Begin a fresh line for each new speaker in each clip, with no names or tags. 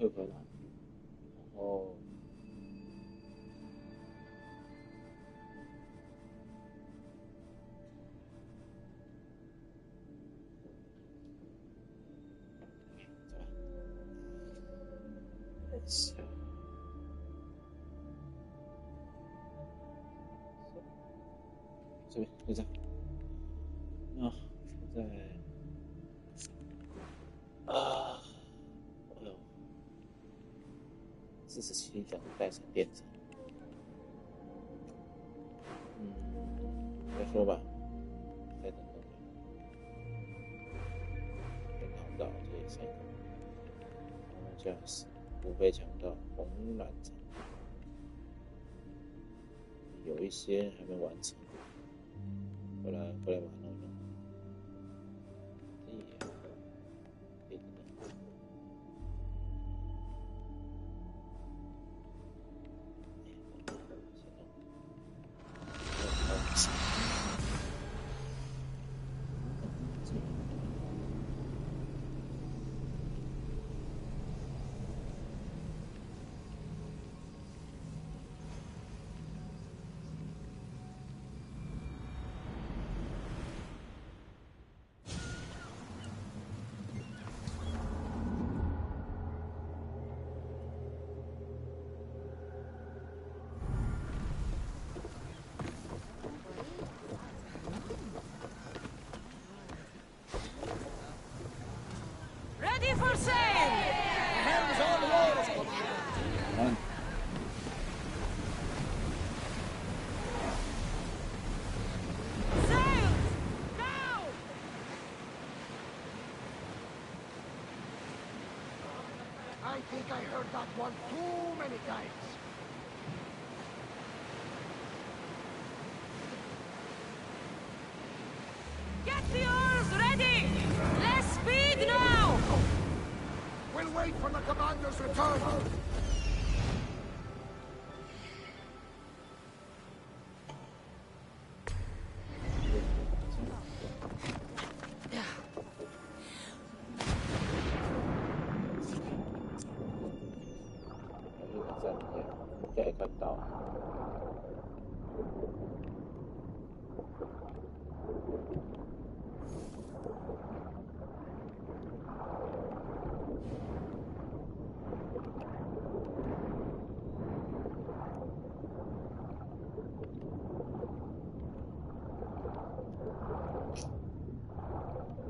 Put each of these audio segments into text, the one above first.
会回来，然后这边就这样。那现在47讲带成电子，再说吧，再等等。先扛到这3个，然后这样子5倍强到红蓝场，有一些还没完成，回来把它弄一弄。
Ready for sail!
Hands on the walls, Commander.
Sails! Now!
I think I heard that one too many times.
Get the oars ready! Less speed now!
We'll wait for the commander's return.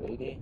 Lady.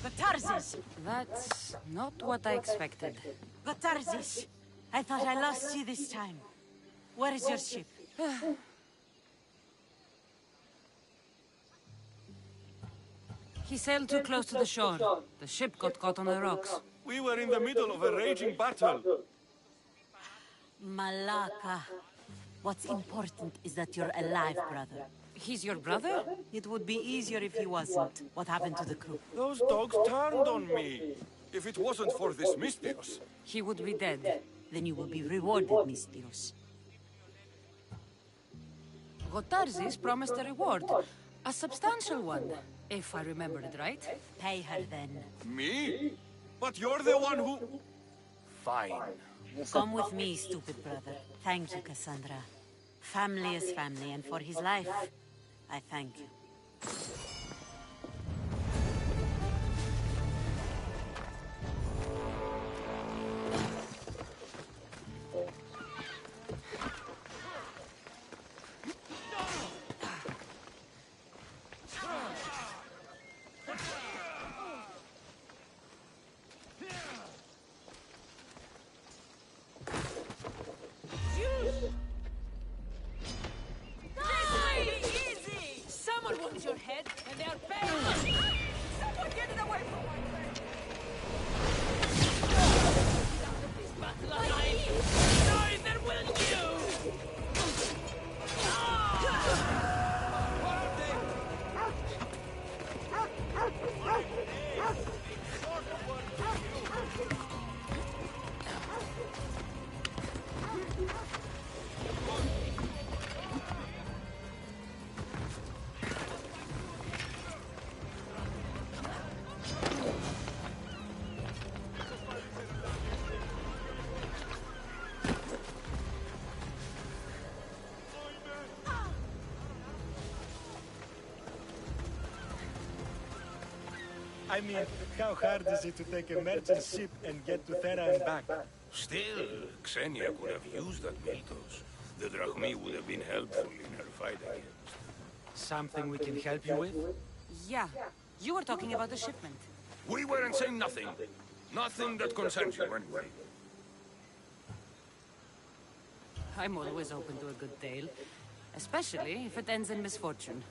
Gotarzes!
That's not what I expected.
Gotarzes! I thought I lost you this time. Where is your ship?
He sailed too close to the shore. The ship got caught on the rocks.
We were in the middle of a raging battle.
Malaka. What's important is that you're alive, brother.
He's your brother?
It would be easier if he wasn't. What happened to the crew?
Those dogs turned on me. If it wasn't for this Mystios.
He would be dead.
Then you will be rewarded, Mystios.
Gotarzes promised a reward. A substantial one, if I remember it right.
Pay her then.
Me? But you're the one who... Fine.
Come with me, stupid brother. Thank you, Cassandra. Family is family, and for his life, I thank you.
Someone wants your head, and they are paying. Someone get it away from my friend. Get out of this battle alive. Neither will you.
I mean, how hard is it to take a merchant ship and get to Thera and back?
Still, Xenia could have used that Miltos. The Drachmi would have been helpful in her fight against.
Something we can help you with?
Yeah, you were talking about the shipment.
We weren't saying nothing. Nothing that concerns you, anyway.
I'm always open to a good tale. Especially if it ends in misfortune.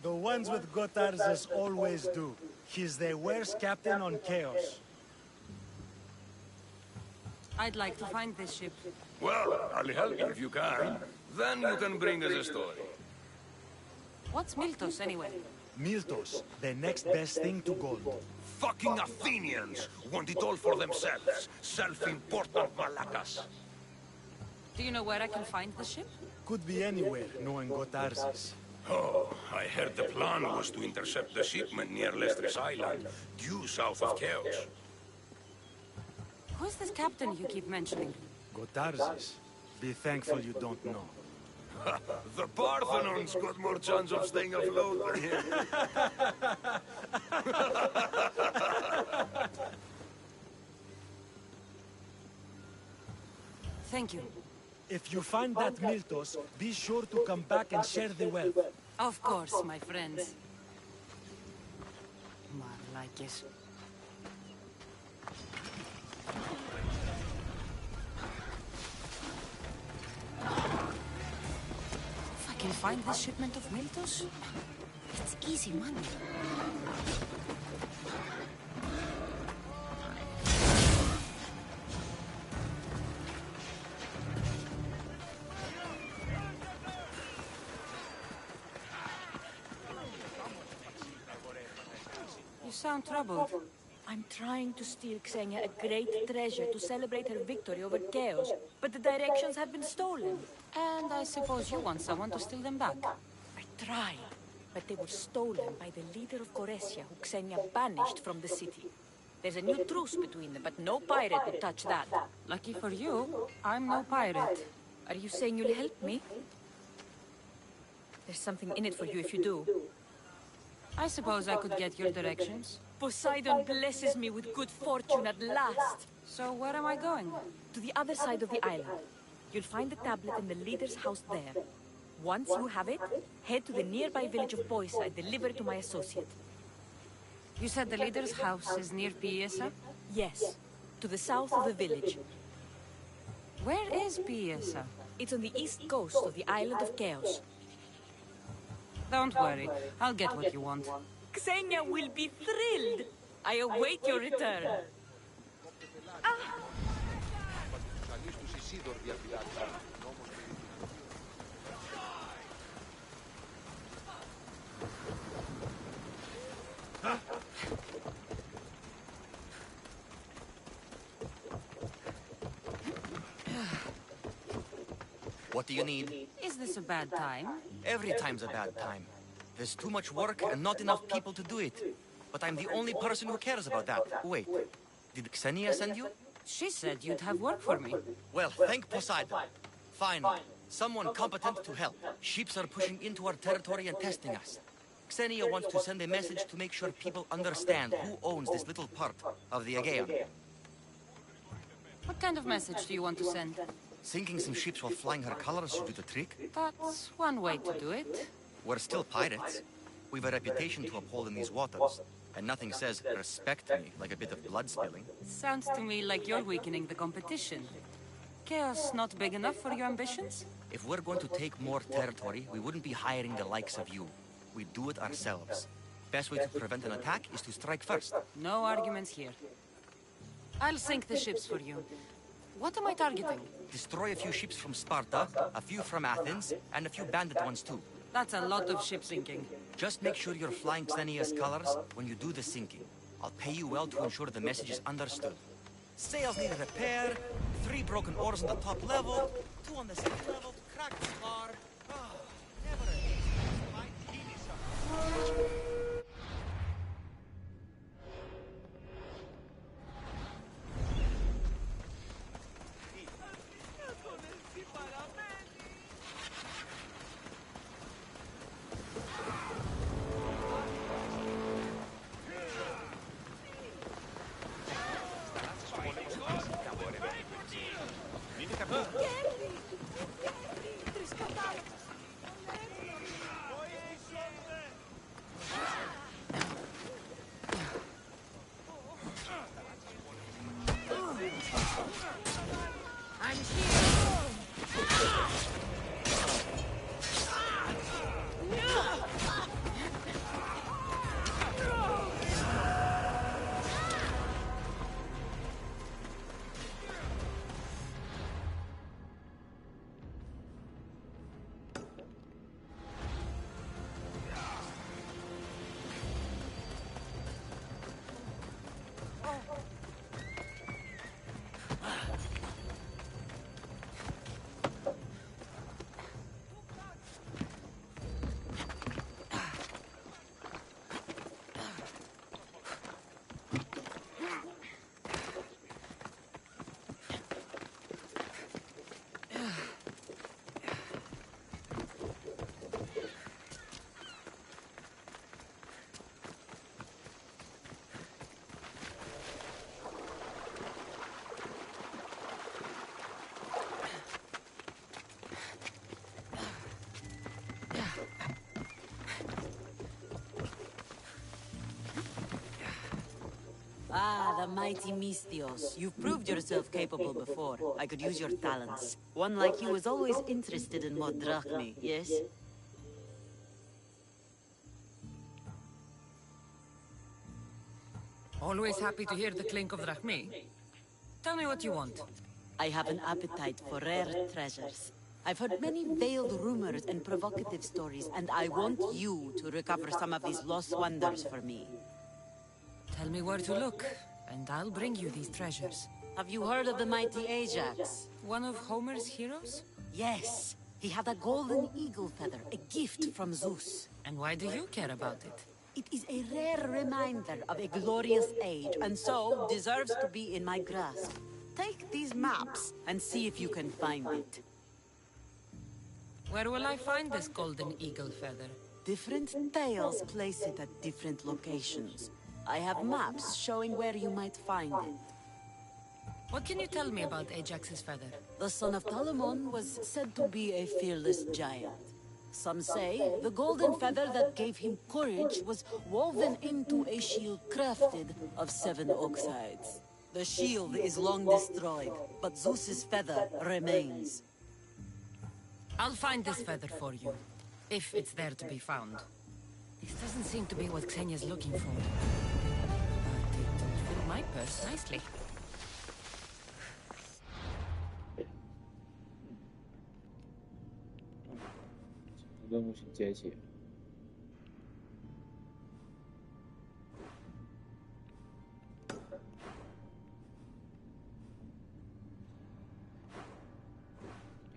The ones with Gotarzes always do. He's the worst captain on Chaos.
I'd like to find this ship.
Well, I'll help you if you can. Then you can bring us a story.
What's Miltos, anyway?
Miltos, the next best thing to gold.
Fucking Athenians want it all for themselves. Self-important Malakas.
Do you know where I can find the ship?
Could be anywhere, knowing Gotarzes.
Oh, I heard the plan was to intercept the shipment near Lestris Island, due south of Chaos.
Who's this captain you keep mentioning?
Gotarzes. Be thankful you don't know.
The Parthenon's got more chance of staying afloat than him.
Thank you.
If you find that Miltos, be sure to come back and share the wealth.
Of course, my friends. Marlakis. If I can find this shipment of Miltos, it's easy money. You sound troubled.
I'm trying to steal Xenia a great treasure to celebrate her victory over Chaos, but the directions have been stolen.
And I suppose you want someone to steal them back.
I tried, but they were stolen by the leader of Goresia, who Xenia banished from the city. There's a new truce between them, but no pirate would touch that.
Lucky for you, I'm no pirate.
Are you saying you'll help me? There's something in it for you if you do.
I suppose I could get your directions.
Poseidon blesses me with good fortune at last.
So where am I going?
To the other side of the island. You'll find the tablet in the leader's house there. Once you have it, head to the nearby village of Boysa and deliver it to my associate.
You said the leader's house is near Piesa?
Yes, to the south of the village.
Where is Piesa?
It's on the east coast of the island of Chaos.
Don't worry, I'll get what you want.
Xenia will be thrilled! I await your return.
What do you need?
Is this a bad time?
Every time's a bad time. There's too much work and not enough people to do it. But I'm the only person who cares about that. Wait, did Xenia send you?
She said you'd have work for me.
Well, thank Poseidon. Fine, someone competent to help. Ships are pushing into our territory and testing us. Xenia wants to send a message to make sure people understand who owns this little part of the Aegean.
What kind of message do you want to send?
Sinking some ships while flying her colors should do the trick.
That's one way to do it.
We're still pirates. We've a reputation to uphold in these waters. And nothing says respect me like a bit of blood spilling.
Sounds to me like you're weakening the competition. Chaos not big enough for your ambitions?
If we're going to take more territory, we wouldn't be hiring the likes of you. We'd do it ourselves. Best way to prevent an attack is to strike first.
No arguments here. I'll sink the ships for you. What am I targeting?
Destroy a few ships from Sparta, a few from Athens, and a few bandit ones too.
That's a lot of ship sinking.
Just make sure you're flying Xenia's colors when you do the sinking. I'll pay you well to ensure the message is understood. Sails need a repair, 3 broken oars on the top level, 2 on the second level to crack the spar. Never a
Ah, the mighty Misthios. You've proved yourself capable before. I could use your talents. One like you is always interested in more drachmae, yes?
Always happy to hear the clink of drachmae. Tell me what you want.
I have an appetite for rare treasures. I've heard many veiled rumors and provocative stories, and I want you to recover some of these lost wonders for me.
Tell me where to look, and I'll bring you these treasures.
Have you heard of the mighty Ajax?
One of Homer's heroes?
Yes. He had a golden eagle feather, a gift from Zeus.
And why do you care about it?
It is a rare reminder of a glorious age, and so deserves to be in my grasp. Take these maps and see if you can find it.
Where will I find this golden eagle feather?
Different tales place it at different locations. I have maps showing where you might find it.
What can you tell me about Ajax's feather?
The son of Telamon was said to be a fearless giant. Some say the golden feather that gave him courage was woven into a shield crafted of 7 oxides. The shield is long destroyed, but Zeus's feather remains.
I'll find this feather for you, if it's there to be found. This doesn't seem to be what Xenia's looking for. But it will fit my purse nicely.
任务先接起。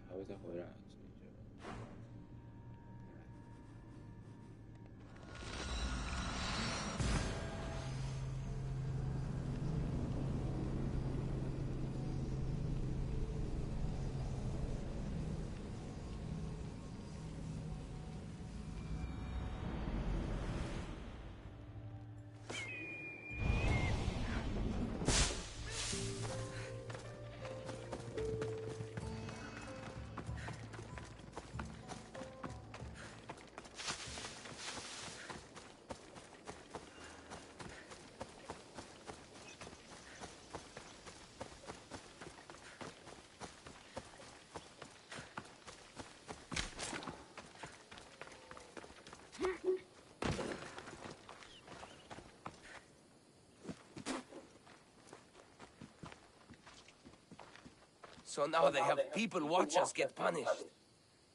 还会再回来，所以就。
So now they have people watch us get punished.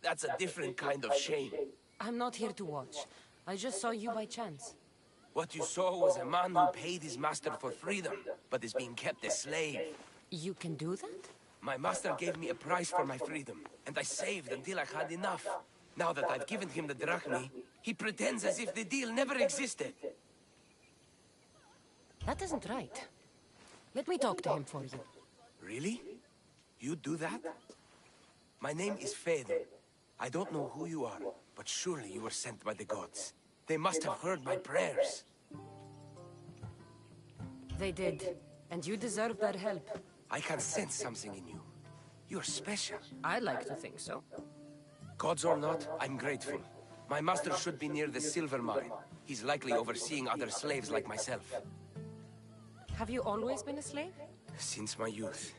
That's a different kind of shame.
I'm not here to watch. I just saw you by chance.
What you saw was a man who paid his master for freedom, but is being kept a slave.
You can do that?
My master gave me a price for my freedom, and I saved until I had enough. Now that I've given him the drachmi, he pretends as if the deal never existed.
That isn't right. Let me talk to him for you.
Really? You do that? My name is Fedor. I don't know who you are, but surely you were sent by the gods. They must have heard my prayers.
They did, and you deserve their help.
I can sense something in you. You're special.
I like to think so.
Gods or not, I'm grateful. My master should be near the silver mine. He's likely overseeing other slaves like myself.
Have you always been a slave?
Since my youth.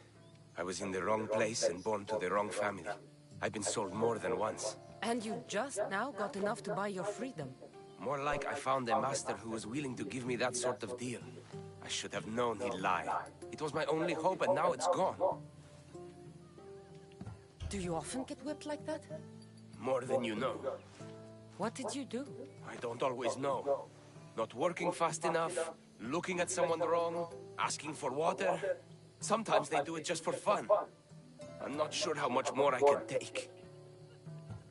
I was in the wrong place and born to the wrong family. I've been sold more than once.
And you just now got enough to buy your freedom.
More like I found a master who was willing to give me that sort of deal. I should have known he'd lie. It was my only hope, and now it's gone.
Do you often get whipped like that?
More than you know.
What did you do?
I don't always know. Not working fast enough, looking at someone wrong, asking for water. Sometimes they do it just for fun. I'm not sure how much more I can take.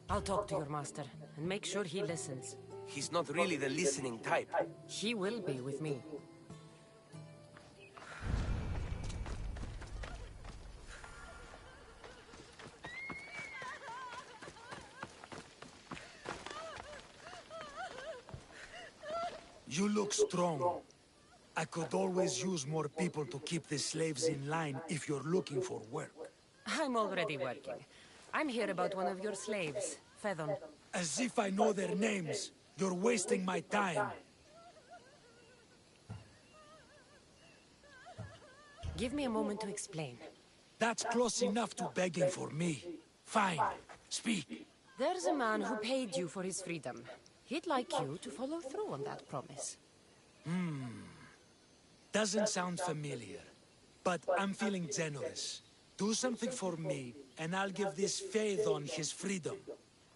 I'll talk to your master, and make sure he listens.
He's not really the listening type.
He will be with me.
You look strong. I could always use more people to keep the slaves in line if you're looking for work.
I'm already working. I'm here about one of your slaves, Fedon.
As if I know their names. You're wasting my time.
Give me a moment to explain.
That's close enough to begging for me. Fine. Speak.
There's a man who paid you for his freedom. He'd like you to follow through on that promise.
Doesn't sound familiar. But I'm feeling generous. Do something for me, and I'll give this Phaethon his freedom.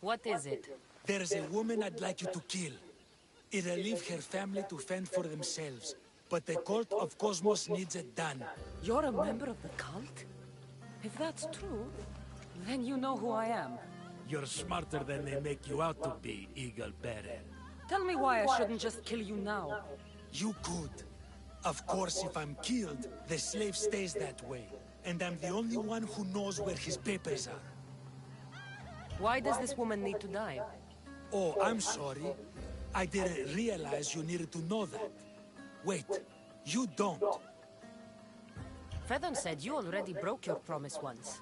What is it?
There's a woman I'd like you to kill. It'll leave her family to fend for themselves. But the cult of Cosmos needs it done.
You're a member of the cult? If that's true, then you know who I am.
You're smarter than they make you out to be, Eagle Bearer.
Tell me why I shouldn't just kill you now.
You could. Of course, if I'm killed, the slave stays that way. And I'm the only one who knows where his papers are.
Why does this woman need to die?
Oh, I'm sorry. I didn't realize you needed to know that. Wait, you don't.
Fedon said you already broke your promise once.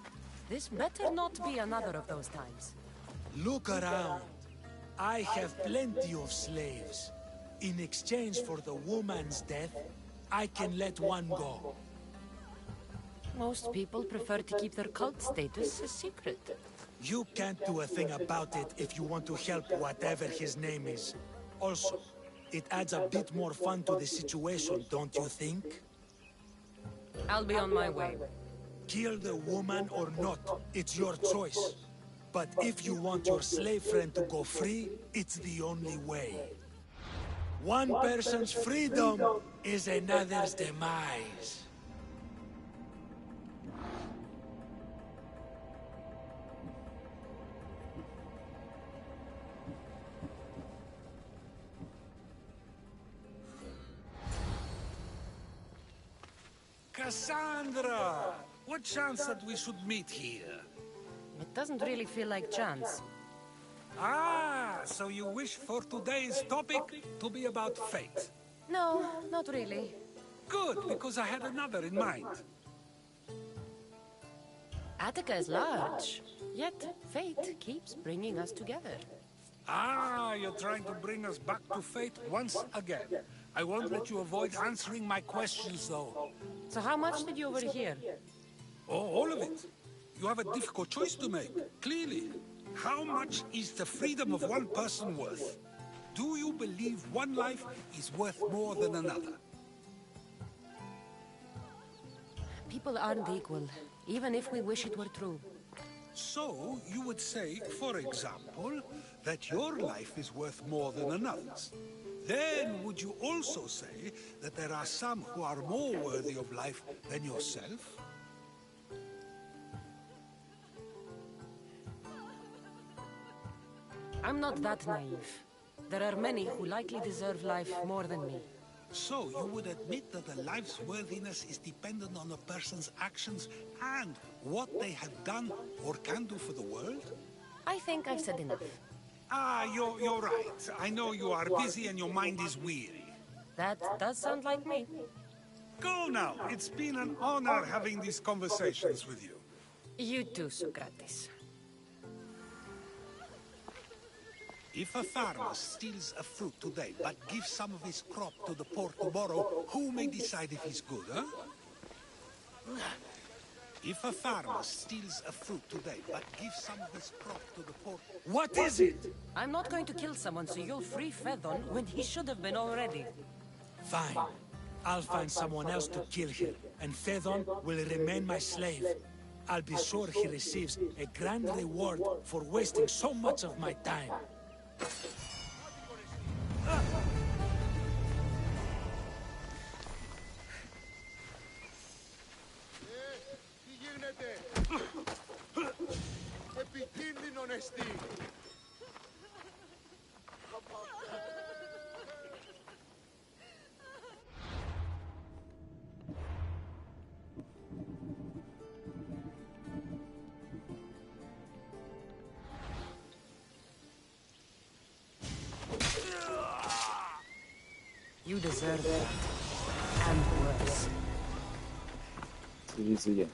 This better not be another of those times.
Look around. I have plenty of slaves. In exchange for the woman's death, I can let one go.
Most people prefer to keep their cult status a secret.
You can't do a thing about it if you want to help whatever his name is. Also, it adds a bit more fun to the situation, don't you think?
I'll be on my way.
Kill the woman or not, it's your choice. But if you want your slave friend to go free, it's the only way. One person's freedom is another's demise. Cassandra! What chance that we should meet here?
It doesn't really feel like chance.
Ah, so you wish for today's topic to be about fate?
No, not really.
Good, because I had another in mind.
Attica is large, yet fate keeps bringing us together.
Ah, you're trying to bring us back to fate once again. I won't let you avoid answering my questions, though.
So how much did you overhear?
Oh, all of it. You have a difficult choice to make, clearly. How much is the freedom of one person worth? Do you believe one life is worth more than another?
People aren't equal, even if we wish it were true.
So, you would say, for example, that your life is worth more than another's. Then, would you also say that there are some who are more worthy of life than yourself?
I'm not that naive. There are many who likely deserve life more than me.
So, you would admit that a life's worthiness is dependent on a person's actions and what they have done or can do for the world?
I think I've said enough.
Ah, you're right. I know you are busy and your mind is weary.
That does sound like me.
Go now. It's been an honor having these conversations with you.
You too, Socrates.
If a farmer steals a fruit today, but gives some of his crop to the poor tomorrow, who may decide if he's good, huh? If a farmer steals a fruit today, but gives some of his crop to the poor... What is it?
I'm not going to kill someone so you'll free Fedon when he should have been already.
Fine. I'll find someone else to kill him, and Fedon will remain my slave. I'll be sure he receives a grand reward for wasting so much of my time.
Τι γίνεται? Επικίνδυνο νεστή.
You deserve that. And worse.
出去之眼，眼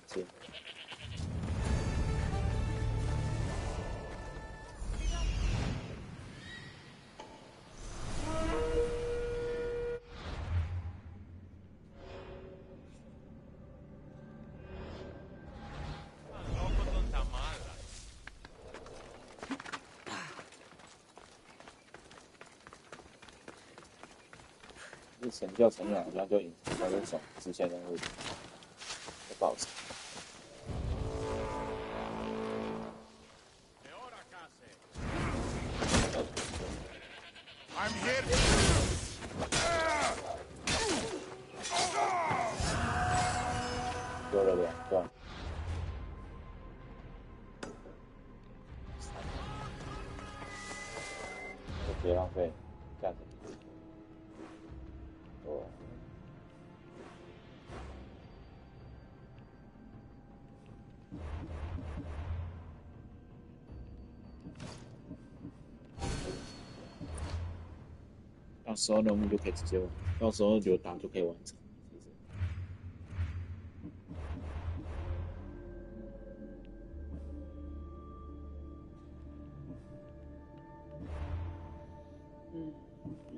睛。是神教成员好像就隐藏在这种支线任务里的报酬。
I'm here.
丢了2段，就别浪费价值。哦。到时候呢，我们就可以直接完，到时候有打就可以完成。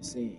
see.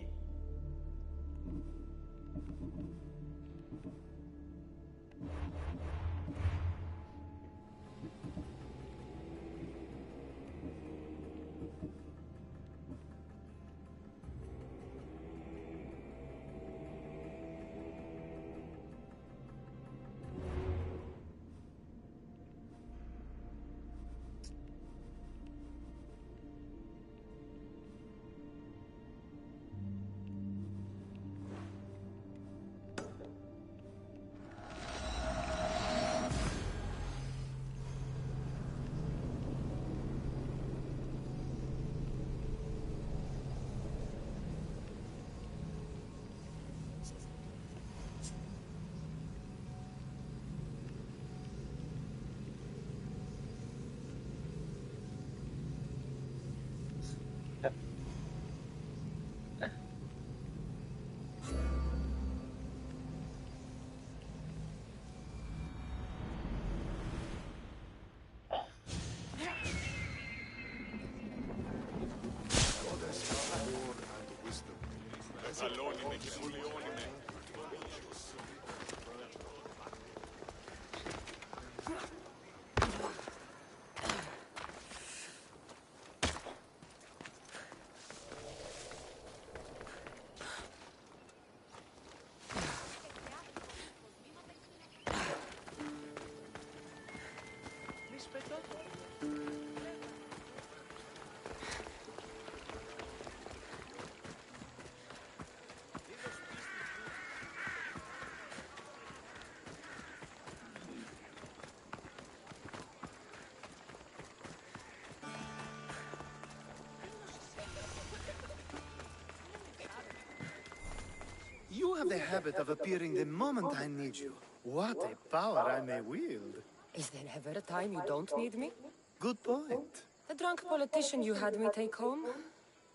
You have the habit of appearing the moment I need you. What a power I may wield.
Is there ever a time you don't need me?
Good point.
The drunk politician you had me take home?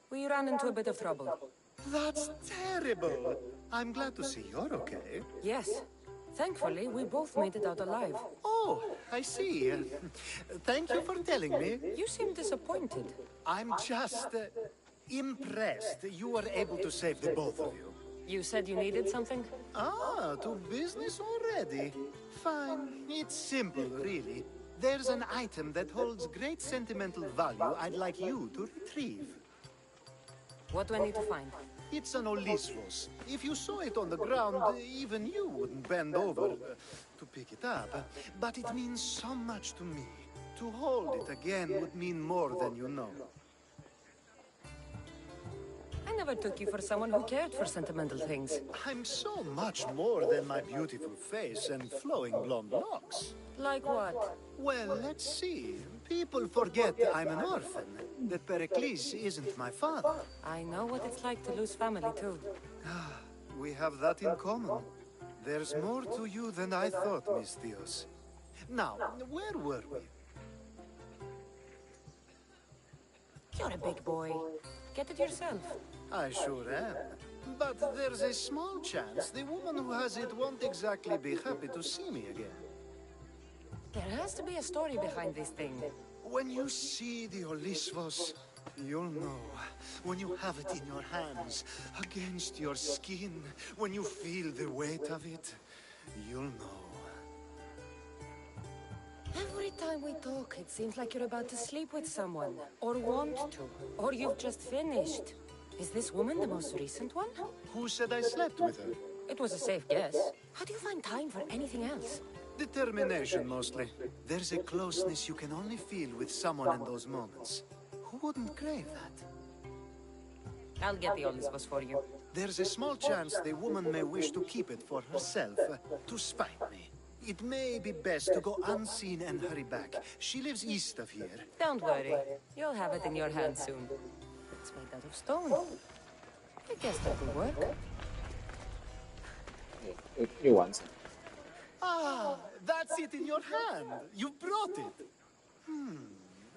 We ran into a bit of trouble.
That's terrible. I'm glad to see you're okay.
Yes. Thankfully, we both made it out alive.
Oh, I see. Thank you for telling me.
You seem disappointed.
I'm just impressed you were able to save the both of you.
You said you needed something?
Ah, to business already. Fine. It's simple, really. There's an item that holds great sentimental value I'd like you to retrieve.
What do I need to find?
It's an Olisvos. If you saw it on the ground, even you wouldn't bend over to pick it up. But it means so much to me. To hold it again would mean more than you know.
I never took you for someone who cared for sentimental things.
I'm so much more than my beautiful face and flowing blonde locks.
Like what?
Well, let's see. People forget I'm an orphan, that Pericles isn't my father.
I know what it's like to lose family, too.
We have that in common. There's more to you than I thought, Miss Theos. Now, where were we?
You're a big boy. Get it yourself.
I sure am. But there's a small chance the woman who has it won't exactly be happy to see me again.
There has to be a story behind this thing.
When you see the Olisvos, you'll know. When you have it in your hands, against your skin, when you feel the weight of it, you'll know.
Every time we talk, it seems like you're about to sleep with someone. Or want to. Or you've just finished. Is this woman the most recent one?
Who said I slept with her?
It was a safe guess. How do you find time for anything else?
Determination, mostly. There's a closeness you can only feel with someone in those moments. Who wouldn't crave that?
I'll get the Olisvos for you.
There's a small chance the woman may wish to keep it for herself, to spite me. It may be best to go unseen and hurry back. She lives east of here.
Don't worry. You'll have it in your hand soon. It's made out of stone. I guess that will work.
又完成。
Ah, that's it in your hand. You brought it.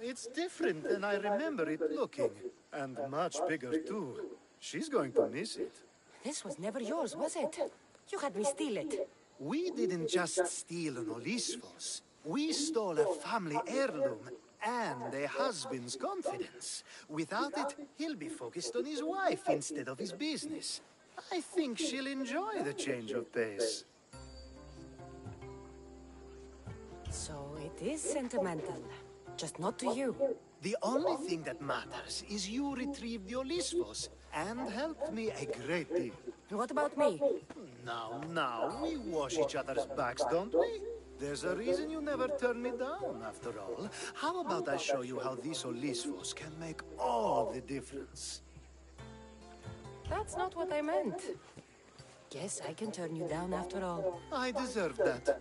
It's different than I remember it looking. And much bigger, too. She's going to miss it.
This was never yours, was it? You had me steal it.
We didn't just steal an Olisvos. We stole a family heirloom. and a husband's confidence. Without it, he'll be focused on his wife instead of his business. I think she'll enjoy the change of pace.
So it is sentimental, just not to you.
The only thing that matters is you retrieved the Olisphos and helped me a great deal.
What about me?
Now, we wash each other's backs, don't we? There's a reason you never turn me down, after all. How about I show you how these Olisphos can make all the difference?
That's not what I meant. Guess I can turn you down after all.
I deserve that.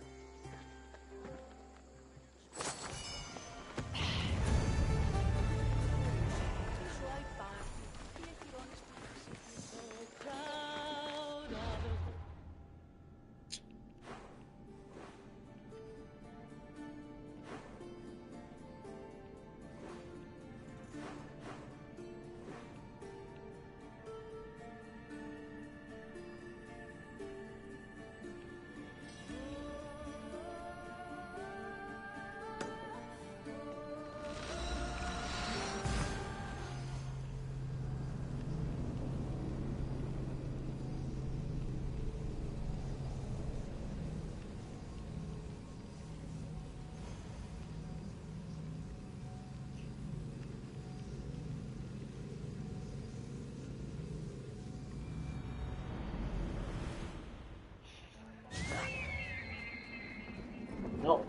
No.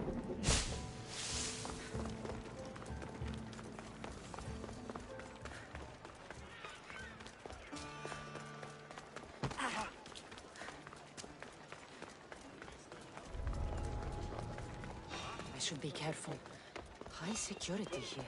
I should be careful. High security here.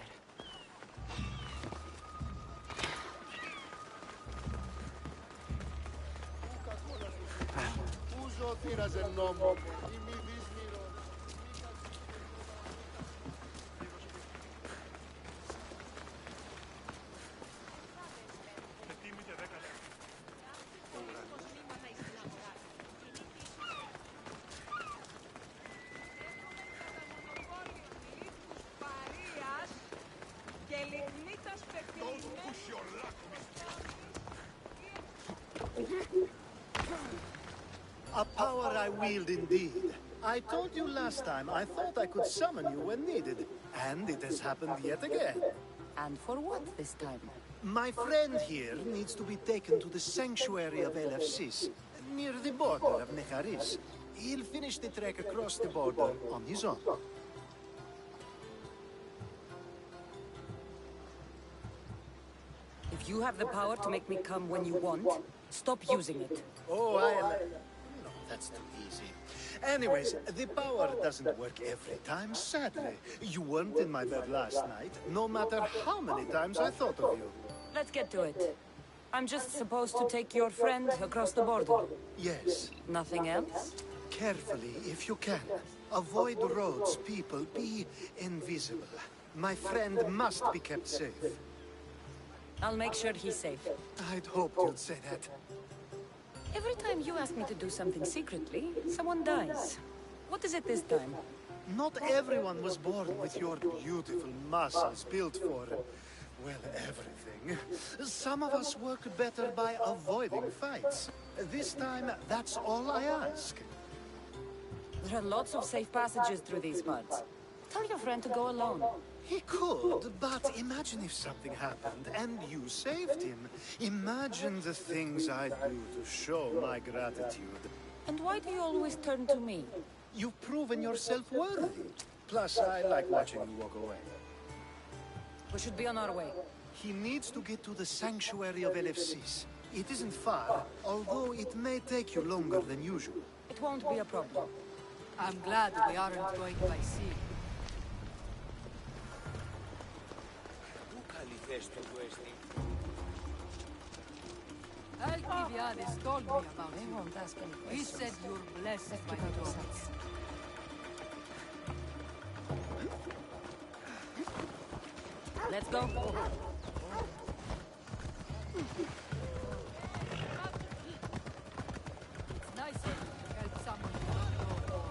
A power I wield indeed. I told you last time I thought I could summon you when needed, and it has happened yet again.
And for what this time?
My friend here needs to be taken to the sanctuary of LFCs, near the border of Necharis. He'll finish the trek across the border on his own.
If you have the power to make me come when you want, stop using it.
Oh, no, that's too easy. Anyways, the power doesn't work every time, sadly. You weren't in my bed last night, no matter how many times I thought of you.
Let's get to it. I'm just supposed to take your friend across the border.
Yes.
Nothing else?
Carefully, if you can. Avoid roads, people. Be invisible. My friend must be kept safe.
I'll make sure he's safe.
I'd hoped you'd say that.
Every time you ask me to do something secretly, someone dies. What is it this time?
Not everyone was born with your beautiful muscles built for, well, everything. Some of us work better by avoiding fights. This time, that's all I ask.
There are lots of safe passages through these parts. Tell your friend to go alone.
He could, but imagine if something happened and you saved him. Imagine the things I'd do to show my gratitude.
And why do you always turn to me?
You've proven yourself worthy. Plus, I like watching you walk away.
We should be on our way.
He needs to get to the sanctuary of LFCs. It isn't far, although it may take you longer than usual.
It won't be a problem.
I'm glad we aren't going by sea. Alcibiades told me about you. He said you're blessed by the gods.
Let's go.
It's nice of you to help someone you don't know.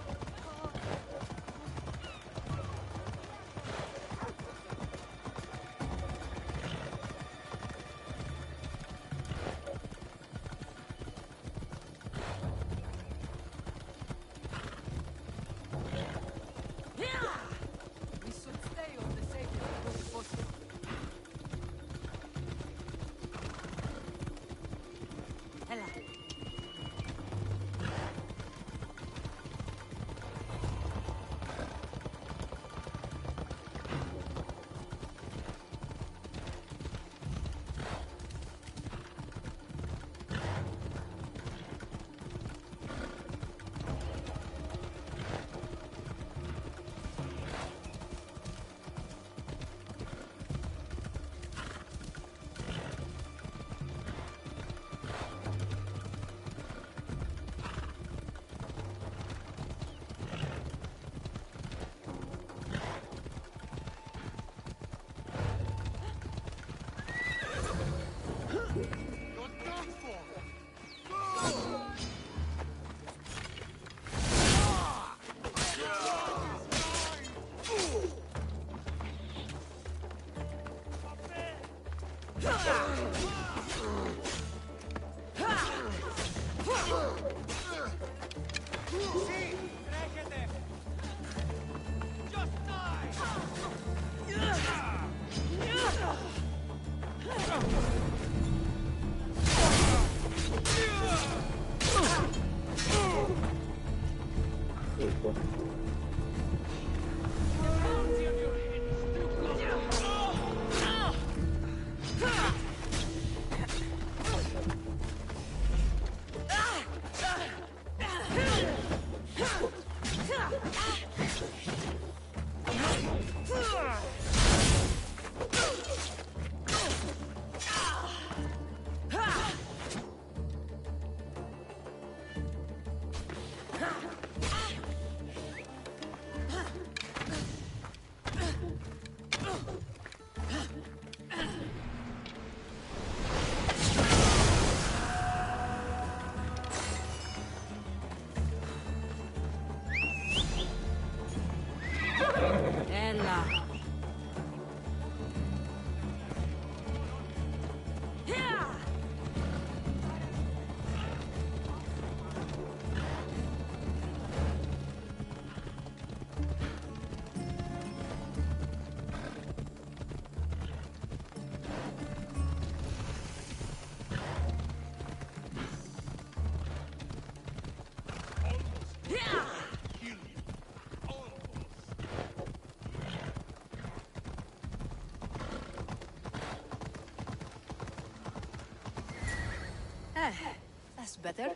That's better.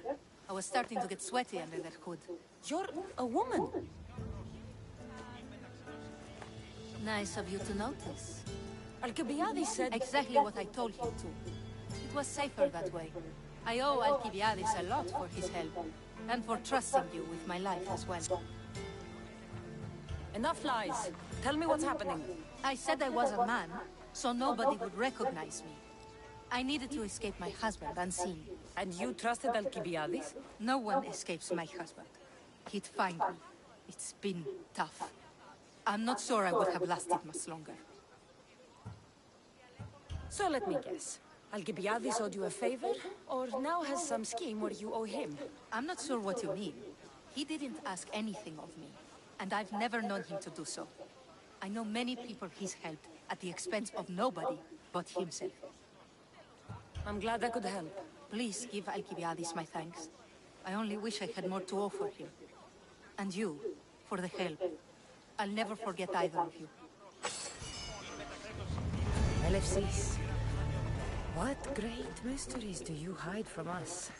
I was starting to get sweaty under that hood.
You're a woman.
Nice of you to notice.
Alcibiades said...
Exactly what I told him to. It was safer that way. I owe Alcibiades a lot for his help, and for trusting you with my life as well.
Enough lies. Tell me what's happening.
I said I was a man, so nobody would recognize me. I needed to escape my husband unseen.
And you trusted Alcibiades?
No one escapes my husband. He'd find me. It's been tough. I'm not sure I would have lasted much longer.
So let me guess. Alcibiades owed you a favor, or now has some scheme where you owe him?
I'm not sure what you mean. He didn't ask anything of me, and I've never known him to do so. I know many people he's helped at the expense of nobody but himself.
I'm glad I could help.
Please give Alcibiades my thanks. I only wish I had more to offer him. And you, for the help. I'll never forget either of you.
LFCs. What great mysteries do you hide from us?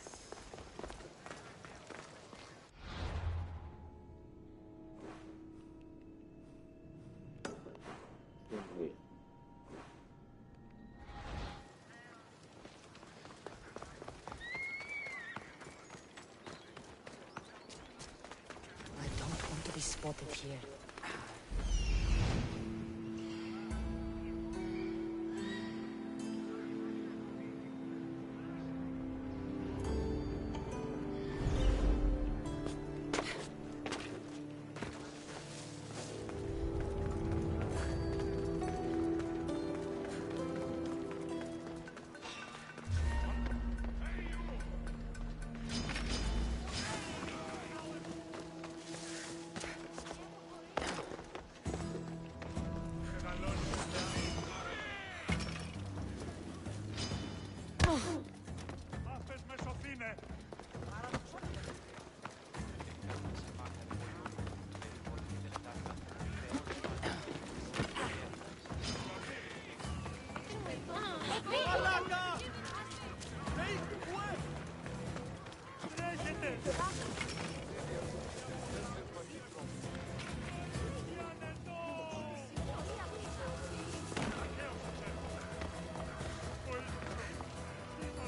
Spotted here.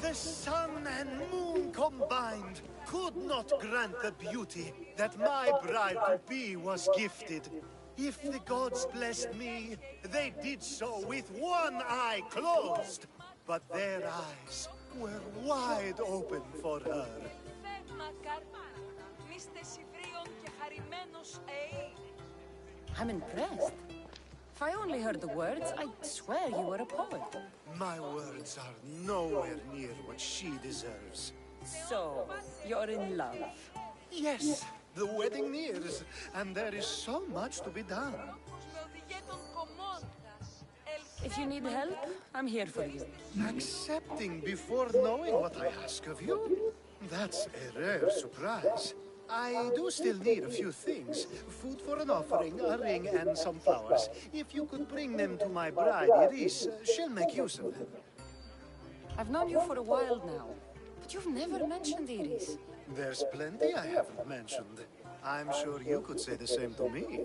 The sun and moon combined could not grant the beauty that my bride-to-be was gifted. If the gods blessed me, they did so with one eye closed. But their eyes were wide open for her.
I'm impressed.
I only heard the words, I'd swear you were a poet.
My words are nowhere near what she deserves.
So, you're in love?
Yes, the wedding nears, and there is so much to be done.
If you need help, I'm here for you.
Accepting before knowing what I ask of you? That's a rare surprise. I do still need a few things. Food for an offering, a ring, and some flowers. If you could bring them to my bride, Iris, she'll make use of them.
I've known you for a while now, but you've never mentioned Iris.
There's plenty I haven't mentioned. I'm sure you could say the same to me.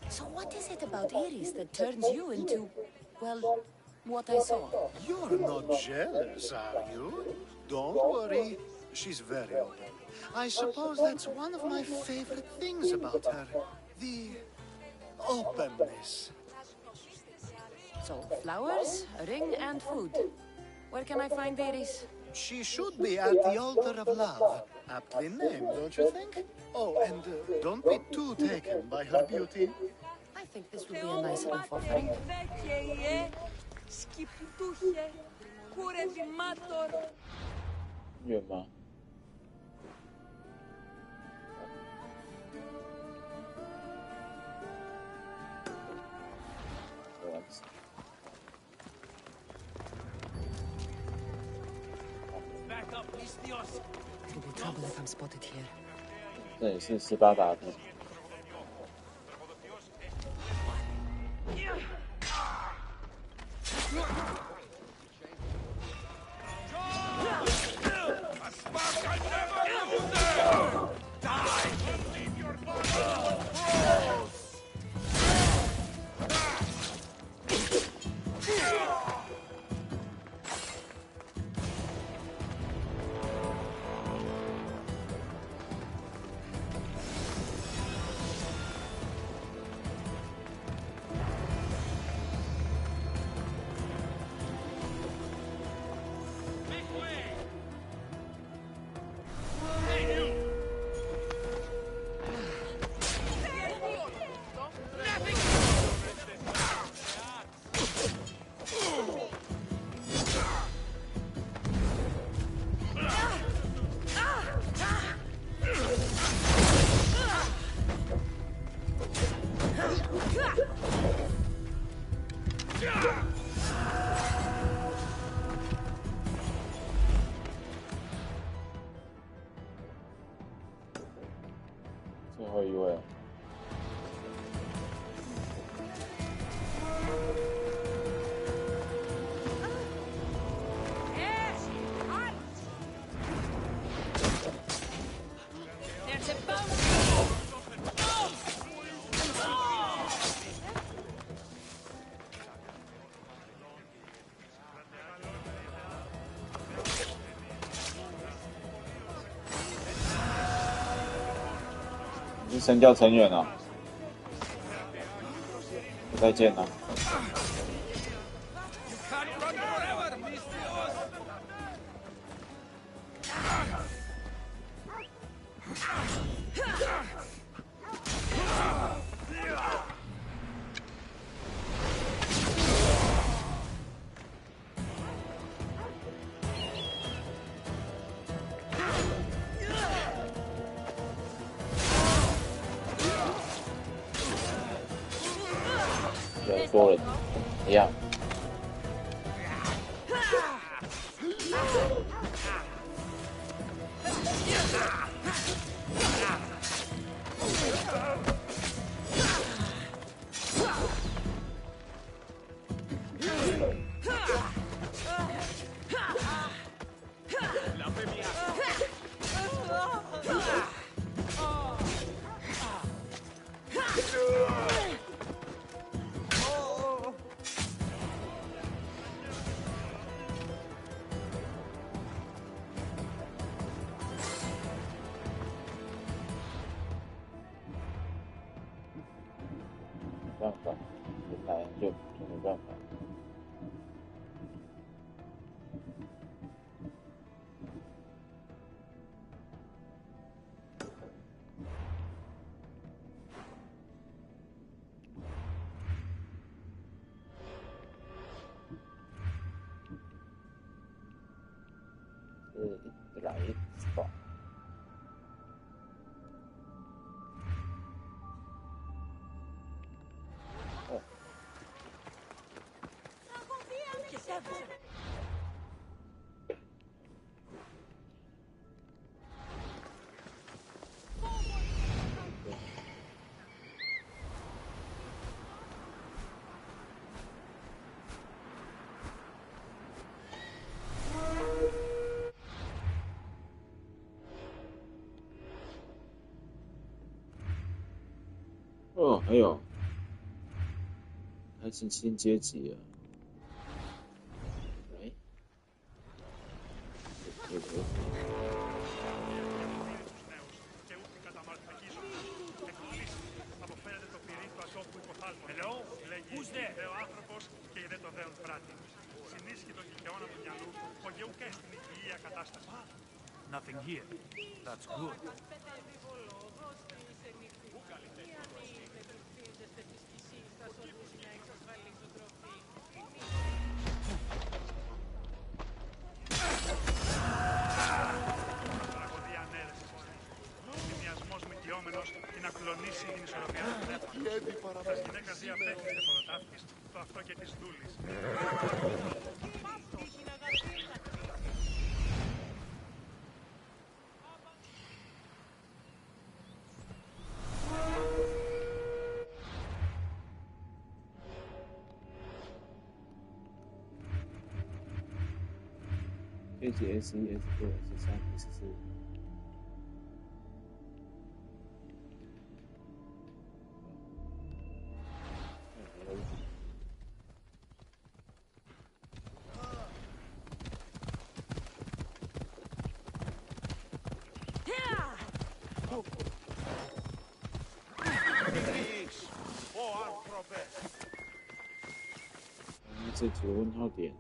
So what is it about Iris that turns you into, well, what I saw?
You're not jealous, are you? Don't worry. She's very open. I suppose that's one of my favorite things about her. The openness.
So, flowers, a ring, and food. Where can I find Iris?
She should be at the altar of love. Aptly named, don't you think? Oh, and don't be too taken by her beauty.
I think this would be a nice enough offering.
远吗？完成。
It'll be trouble if I'm spotted here.
这也是18打的。最后一位。你是神教成员啊，再见了。多人一样。没办法，本来就没办法。来吧。哦。哦，还有，还是新阶级啊！来，Hello,
who's there? Ο άνθρωπος και είδε το δέον πράτη. Συνίσχυ των δικαιών του μυαλού, ο γεωκές στην υγεία κατάσταση. Nothing here. That's good. Και να κλονίσει την ισορροπία του πνεύματος. Της γυναίκας διαπέχεται φοροτάφης, το αυτό και της δούλης.
S1 S2 S3 S4这几个问号点。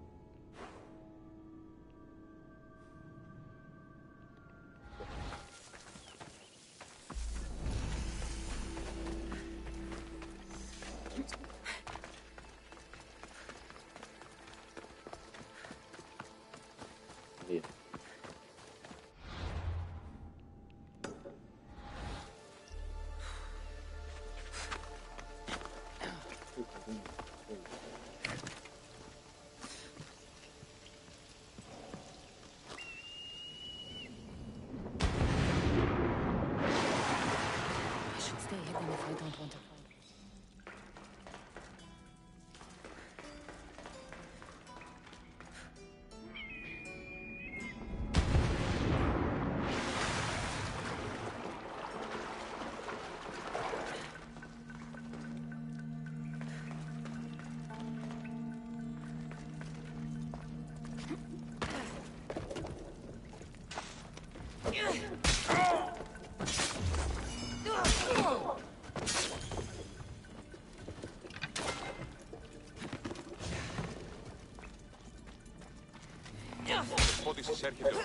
Πότε εισέρχεται ο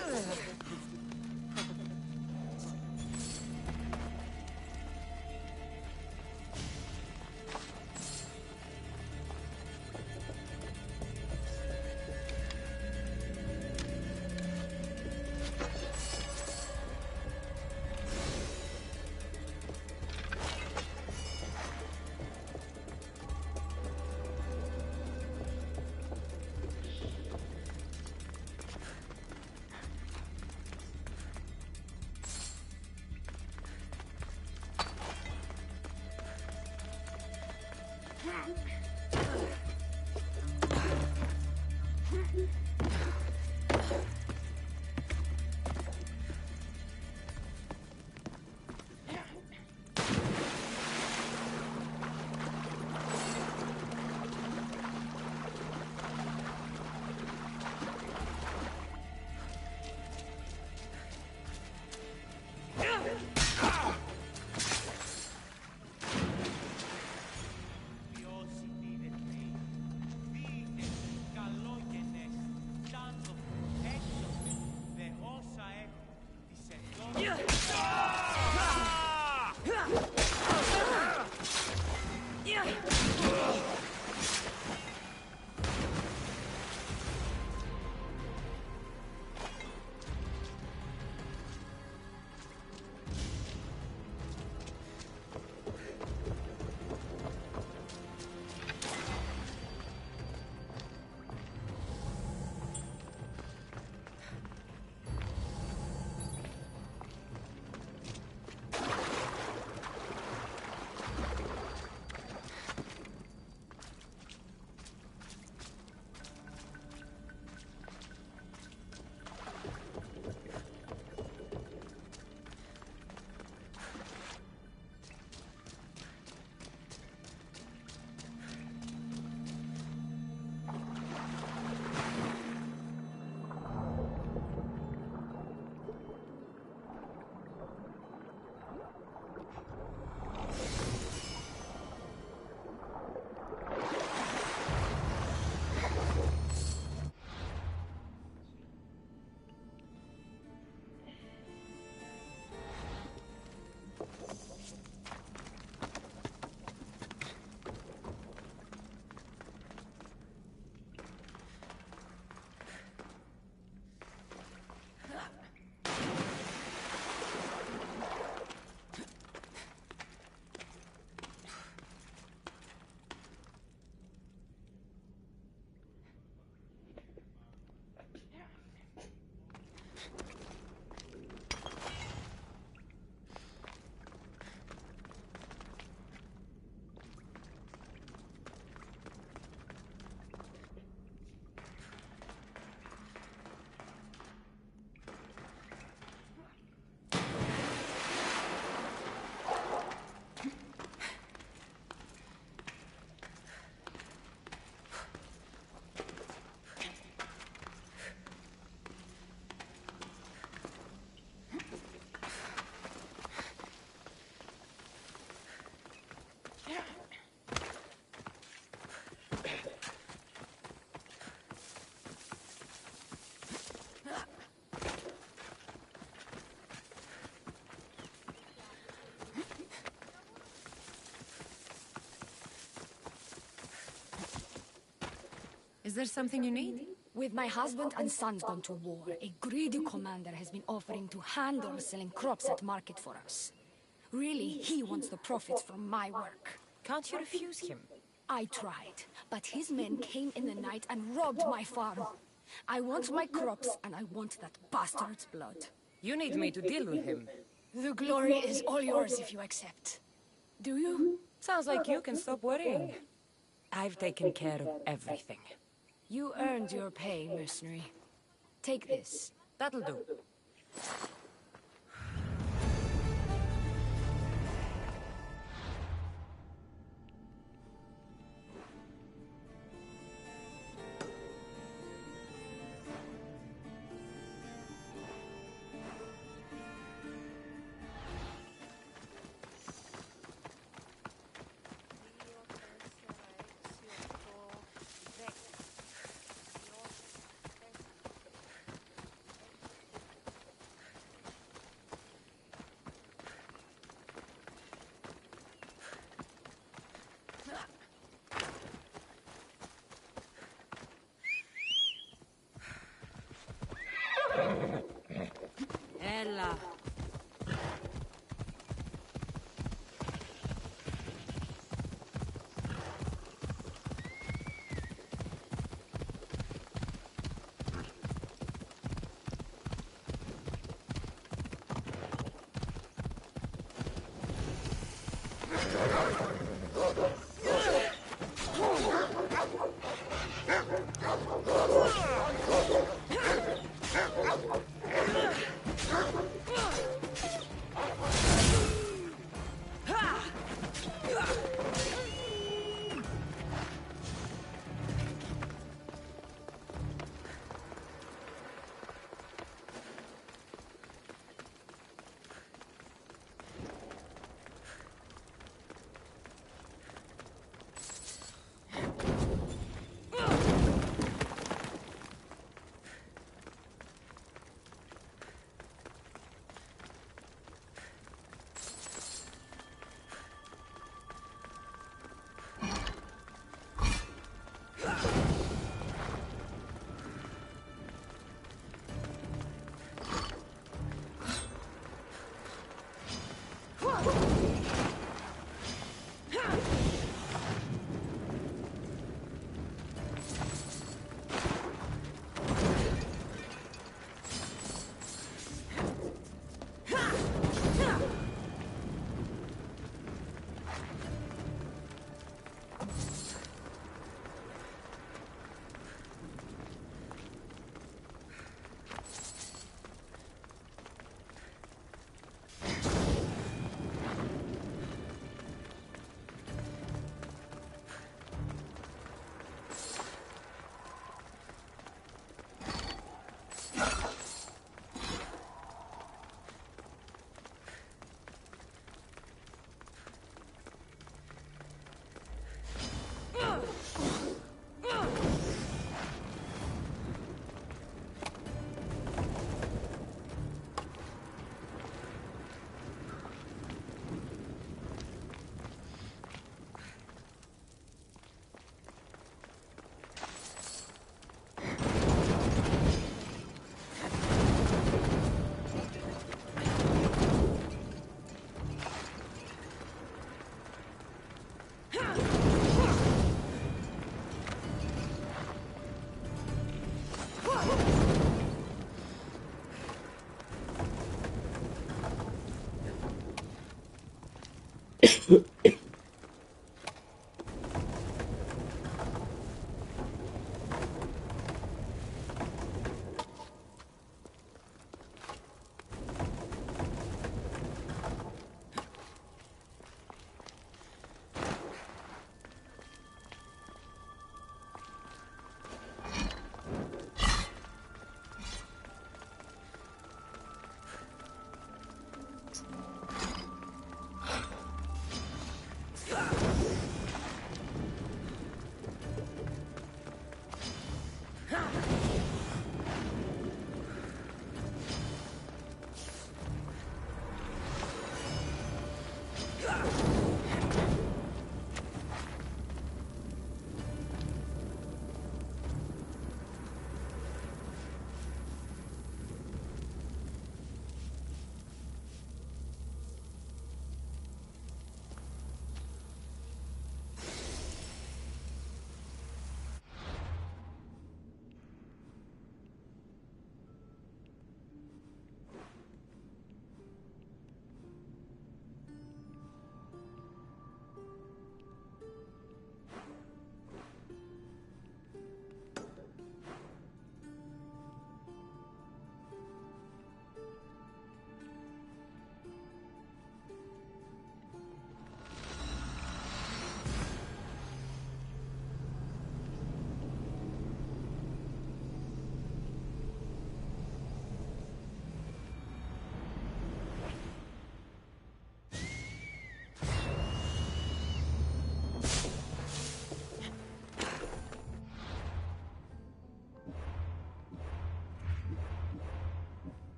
Is there something you need?
With my husband and sons gone to war, a greedy commander has been offering to handle selling crops at market for us. Really, he wants the profits from my work.
Can't you refuse him?
I tried, but his men came in the night and robbed my farm. I want my crops, and I want that bastard's blood.
You need me to deal with him.
The glory is all yours if you accept. Do you?
Sounds like you can stop worrying. I've taken care of everything.
You earned your pay, mercenary. Take this.
That'll do.
Ella.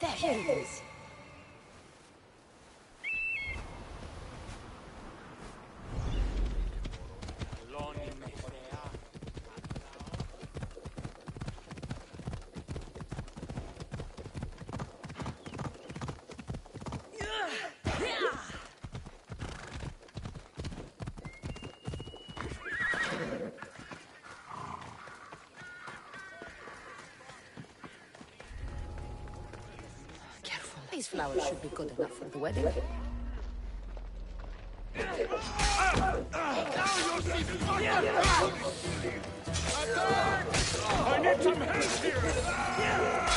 There, here it is. These flowers should be good enough for the wedding.
I need some help here!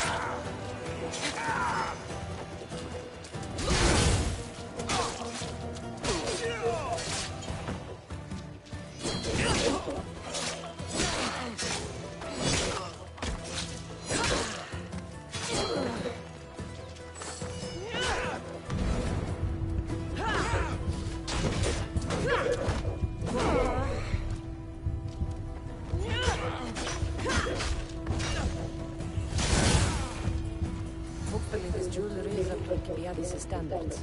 Hopefully this jewelry is up to Alcibiades' standards.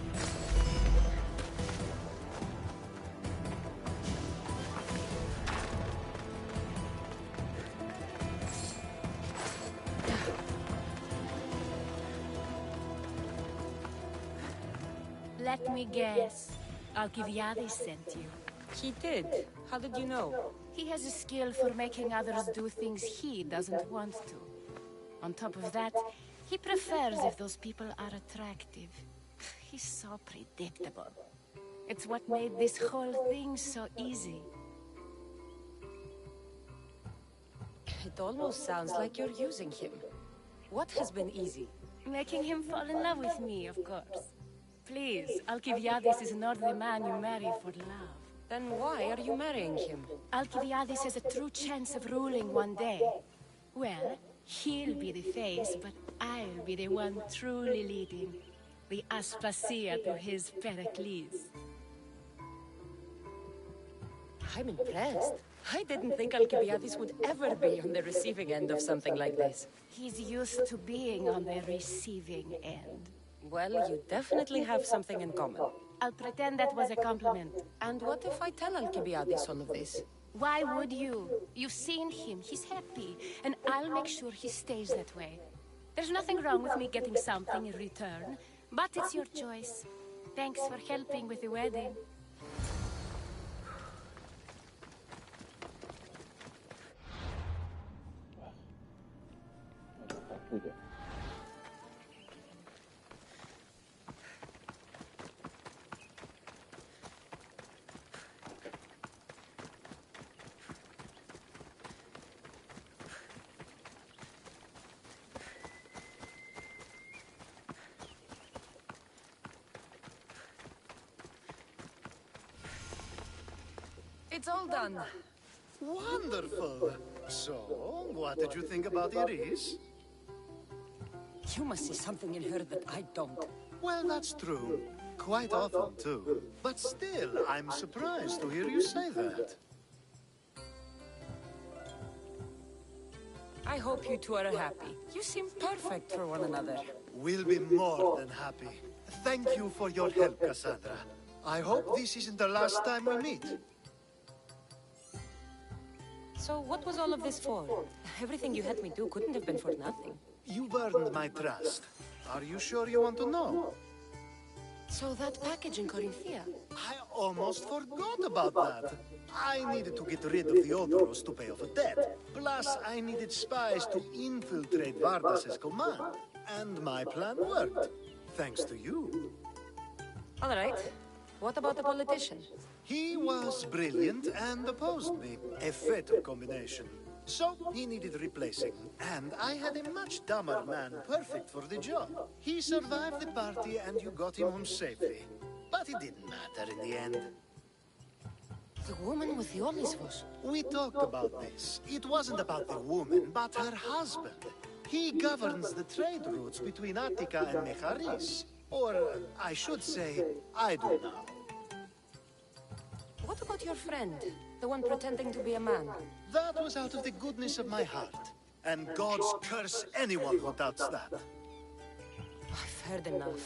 Let me guess. Alcibiades sent you.
He did. How did you know?
He has a skill for making others do things he doesn't want to. On top of that, he prefers if those people are attractive. He's so predictable. It's what made this whole thing so easy.
It almost sounds like you're using him. What has been easy?
Making him fall in love with me, of course. Please, Alcibiades is not the man you marry for love.
Then why are you marrying him?
Alcibiades has a true chance of ruling one day. Well, he'll be the face, but I'll be the one truly leading. The Aspasia to his Pericles.
I'm impressed. I didn't think Alcibiades would ever be on the receiving end of something like this.
He's used to being on the receiving end.
Well, you definitely have something in common.
I'll pretend that was a compliment.
And what if I tell Alcibiades all of this?
Why would you? You've seen him. He's happy. And I'll make sure he stays that way. There's nothing wrong with me getting something in return, but it's your choice. Thanks for helping with the wedding.
It's all done.
Wonderful. So, what did you think about Iris?
You must see something in her that I don't.
Well, that's true. Quite often, too. But still, I'm surprised to hear you say that.
I hope you two are happy. You seem perfect for one another.
We'll be more than happy. Thank you for your help, Cassandra. I hope this isn't the last time we meet.
So what was all of this for? Everything you had me do couldn't have been for nothing.
You've earned my trust. Are you sure you want to know?
So that package in Corinthia?
I almost forgot about that. I needed to get rid of the Odoros to pay off a debt. Plus, I needed spies to infiltrate Vardas's command. And my plan worked. Thanks to you.
All right. What about the politician?
He was brilliant and opposed me. A fatal combination. So, he needed replacing. And I had a much dumber man perfect for the job. He survived the party and you got him home safely. But it didn't matter in the end.
The woman with the Olisvos.
We talked about this. It wasn't about the woman, but her husband. He governs the trade routes between Attica and Mecharis. Or, I should say, I do now.
What about your friend? The one pretending to be a man?
That was out of the goodness of my heart. And gods curse anyone who doubts that.
heard enough.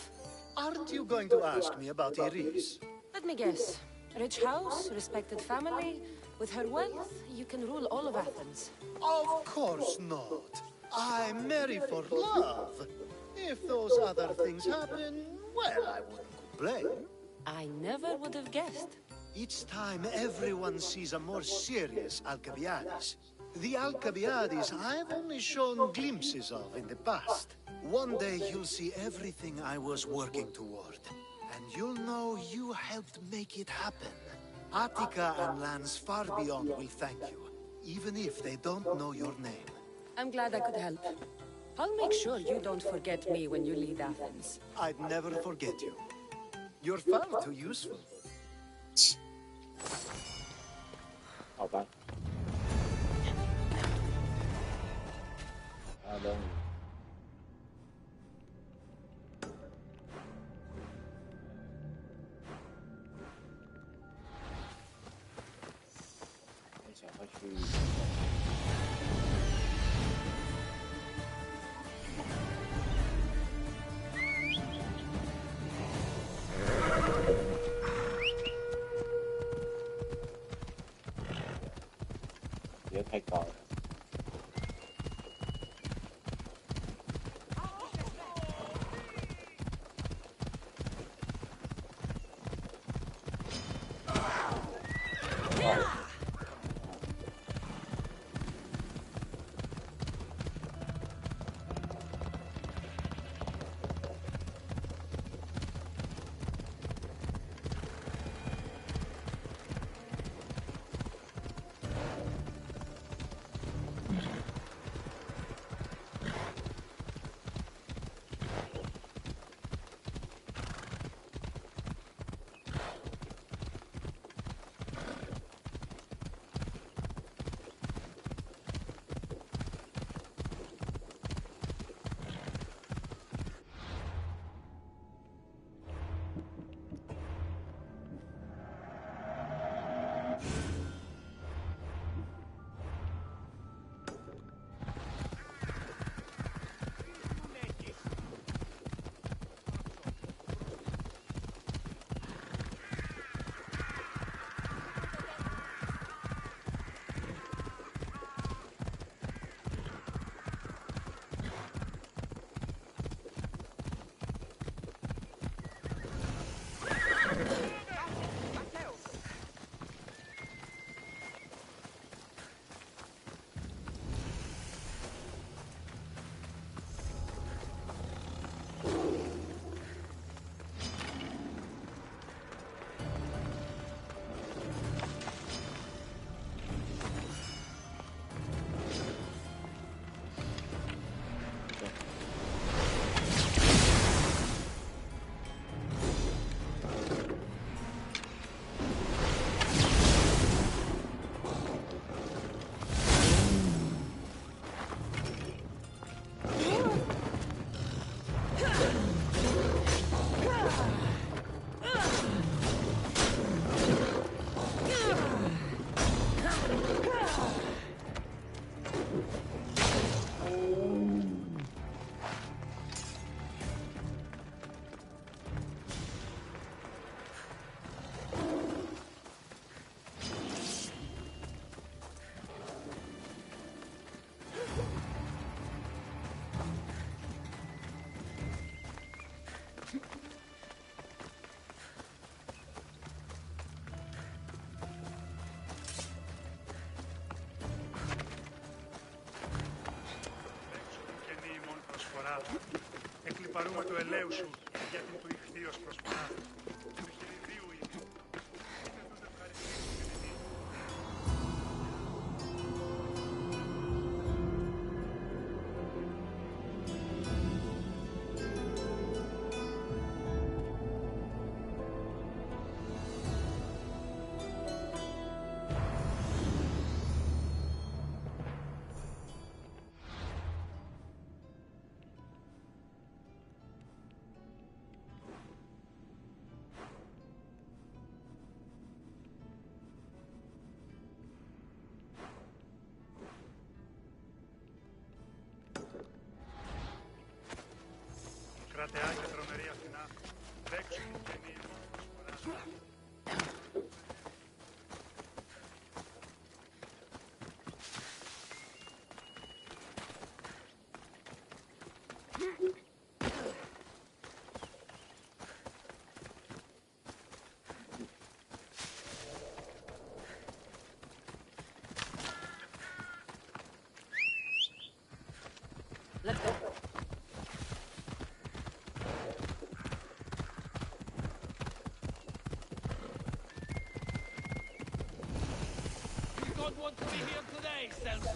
Aren't you going to ask me about Iris?
Let me guess. Rich house, respected family. With her wealth, you can rule all of Athens.
Of course not. I marry for love. If those other things happen, well, I wouldn't complain.
I never would have guessed.
Each time everyone sees a more serious Alcibiades. The Alcibiades I've only shown glimpses of in the past. One day you'll see everything I was working toward. And you'll know you helped make it happen. Attica and lands far beyond will thank you, even if they don't know your name.
I'm glad I could help. I'll make sure you don't forget me when you leave Athens.
I'd never forget you. You're far too useful.
好吧。阿东。想要去。别太高了。
Εκλιπαρούμε το ελαίου σου για την του ηχθείως προσφορά. Του χειριδίου είναι.
Let's go.
You don't want to be here today, Celso.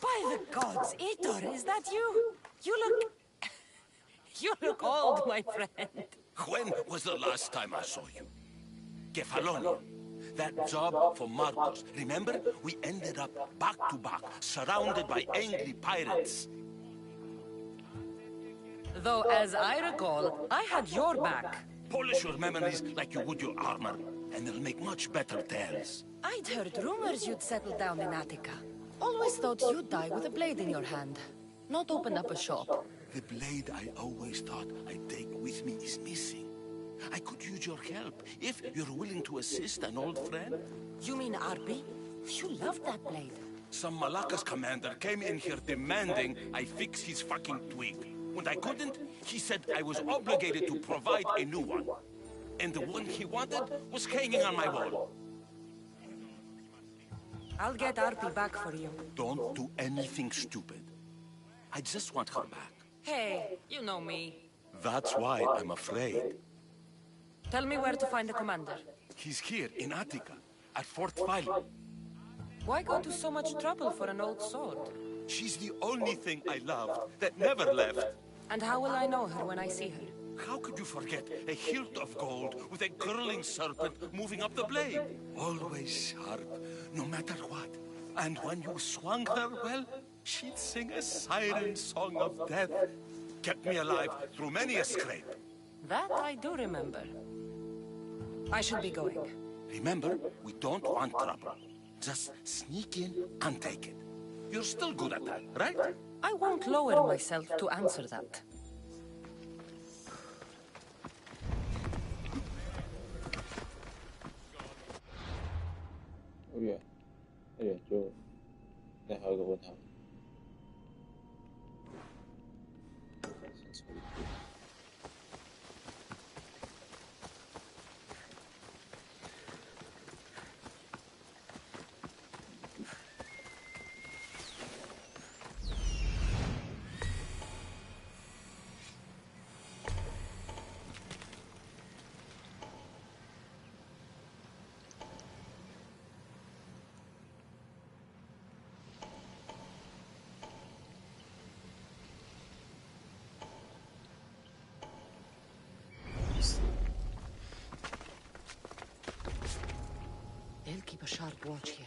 By the
gods, Aitor, is that you? You look old, my friend.
When was the last time I saw you? Kefalonia. That job for Marcos. Remember? We ended up back to back, surrounded by angry pirates.
Though, as I recall, I had your back.
Polish your memories like you would your armor, and they'll make much better tales.
I'd heard rumors you'd settle down in Attica. Always thought you'd die with a blade in your hand, not open up a shop.
The blade I always thought I'd take with me is missing. I could use your help, if you're willing to assist an old friend.
You mean Arpi? You loved that blade.
Some Malacca's commander came in here demanding I fix his fucking twig. When I couldn't, he said I was obligated to provide a new one. And the one he wanted was hanging on my wall.
I'll get Arpi back for you.
Don't do anything stupid. I just want her back.
Hey, you know me.
That's why I'm afraid.
Tell me where to find the commander.
He's here in Attica, at Fort Philo.
Why go to so much trouble for an old sword?
She's the only thing I loved that never left.
And how will I know her when I see her?
How could you forget a hilt of gold with a curling serpent moving up the blade? Always sharp, no matter what. And when you swung her, well, she'd sing a siren song of death. Kept me alive through many a scrape.
That I do remember. I should be going.
Remember, we don't want trouble. Just sneak in and take it. You're still good at that, right?
I won't lower myself to answer that.
太远就那还有个问号。
They'll keep a sharp watch here.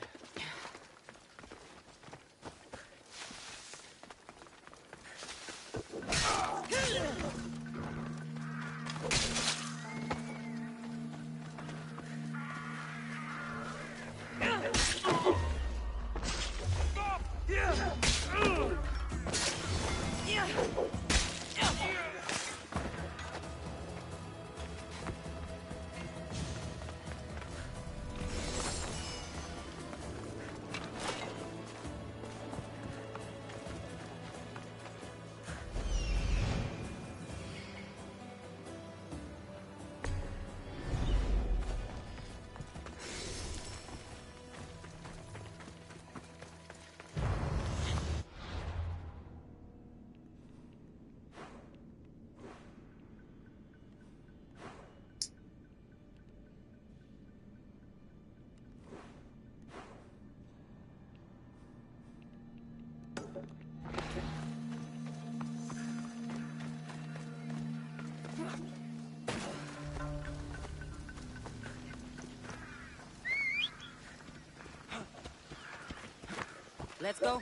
Let's go.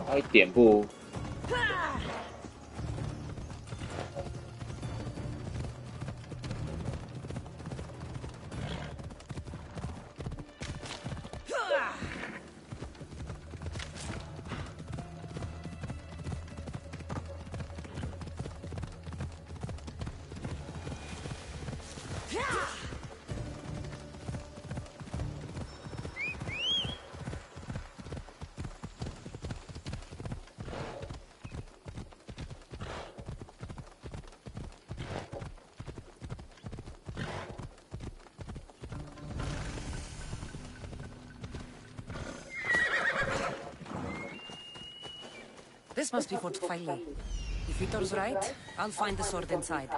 他一点不。
This must be Fort Filey. If Vitor's right, I'll find the sword inside.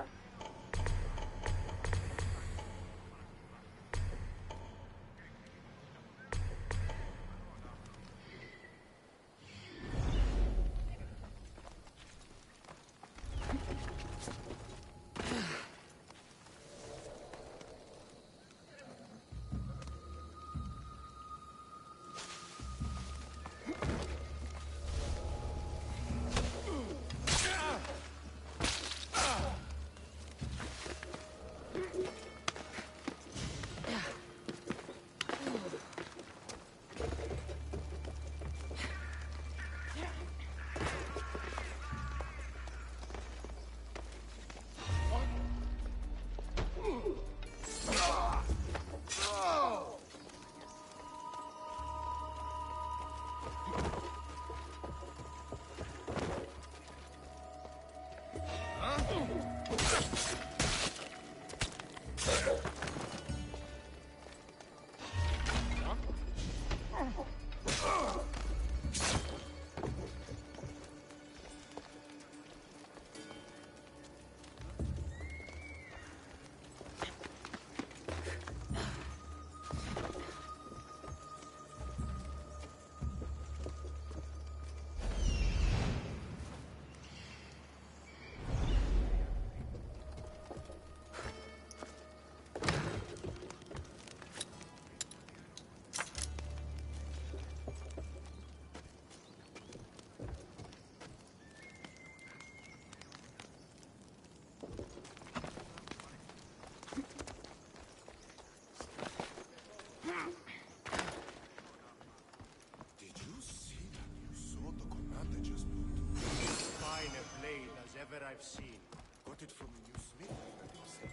I've seen. Got it from a new smith, you say?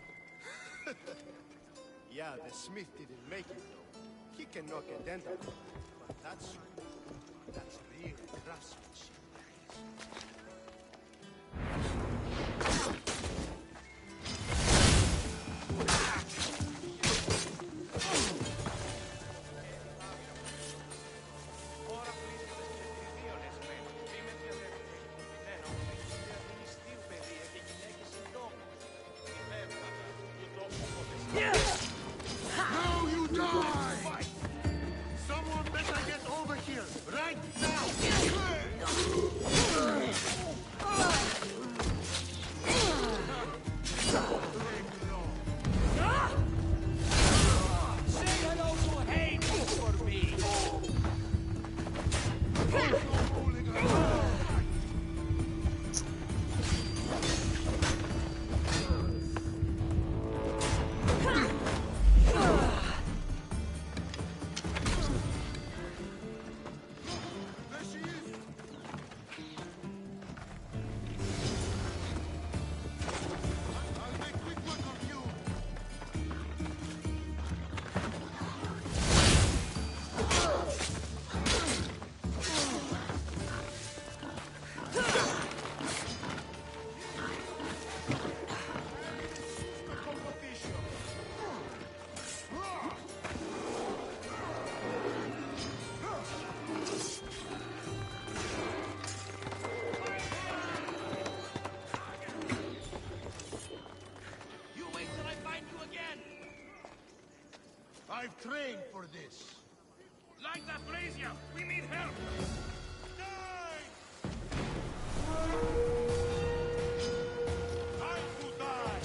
Yeah, the smith didn't make it, though. He can knock a dent out of it, but that's real craftsmanship.
Now you die! Someone better get over here, right now!
Say hello to Hades for me!
I've trained for this.
Like that brazier! We need help!
Time to die!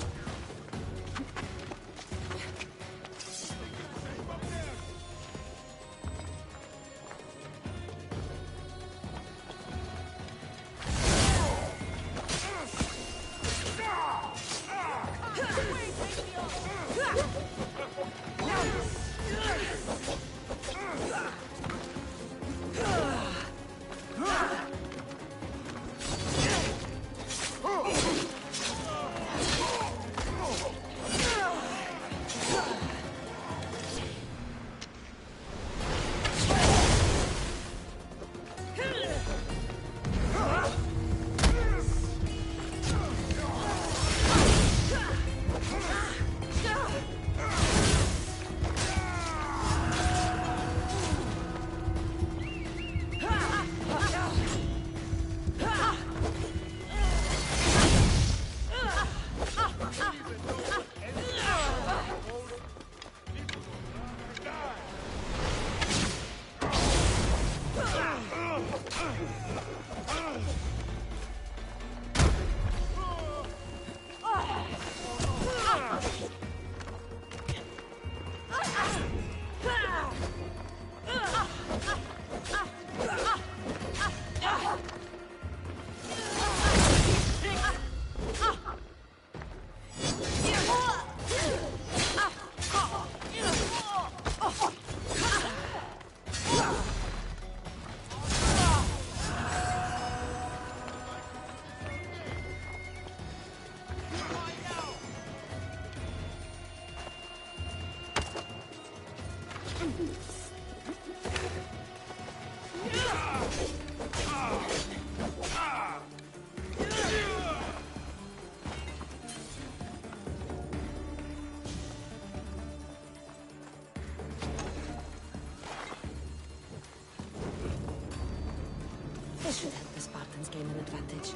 This should help the Spartans gain an advantage.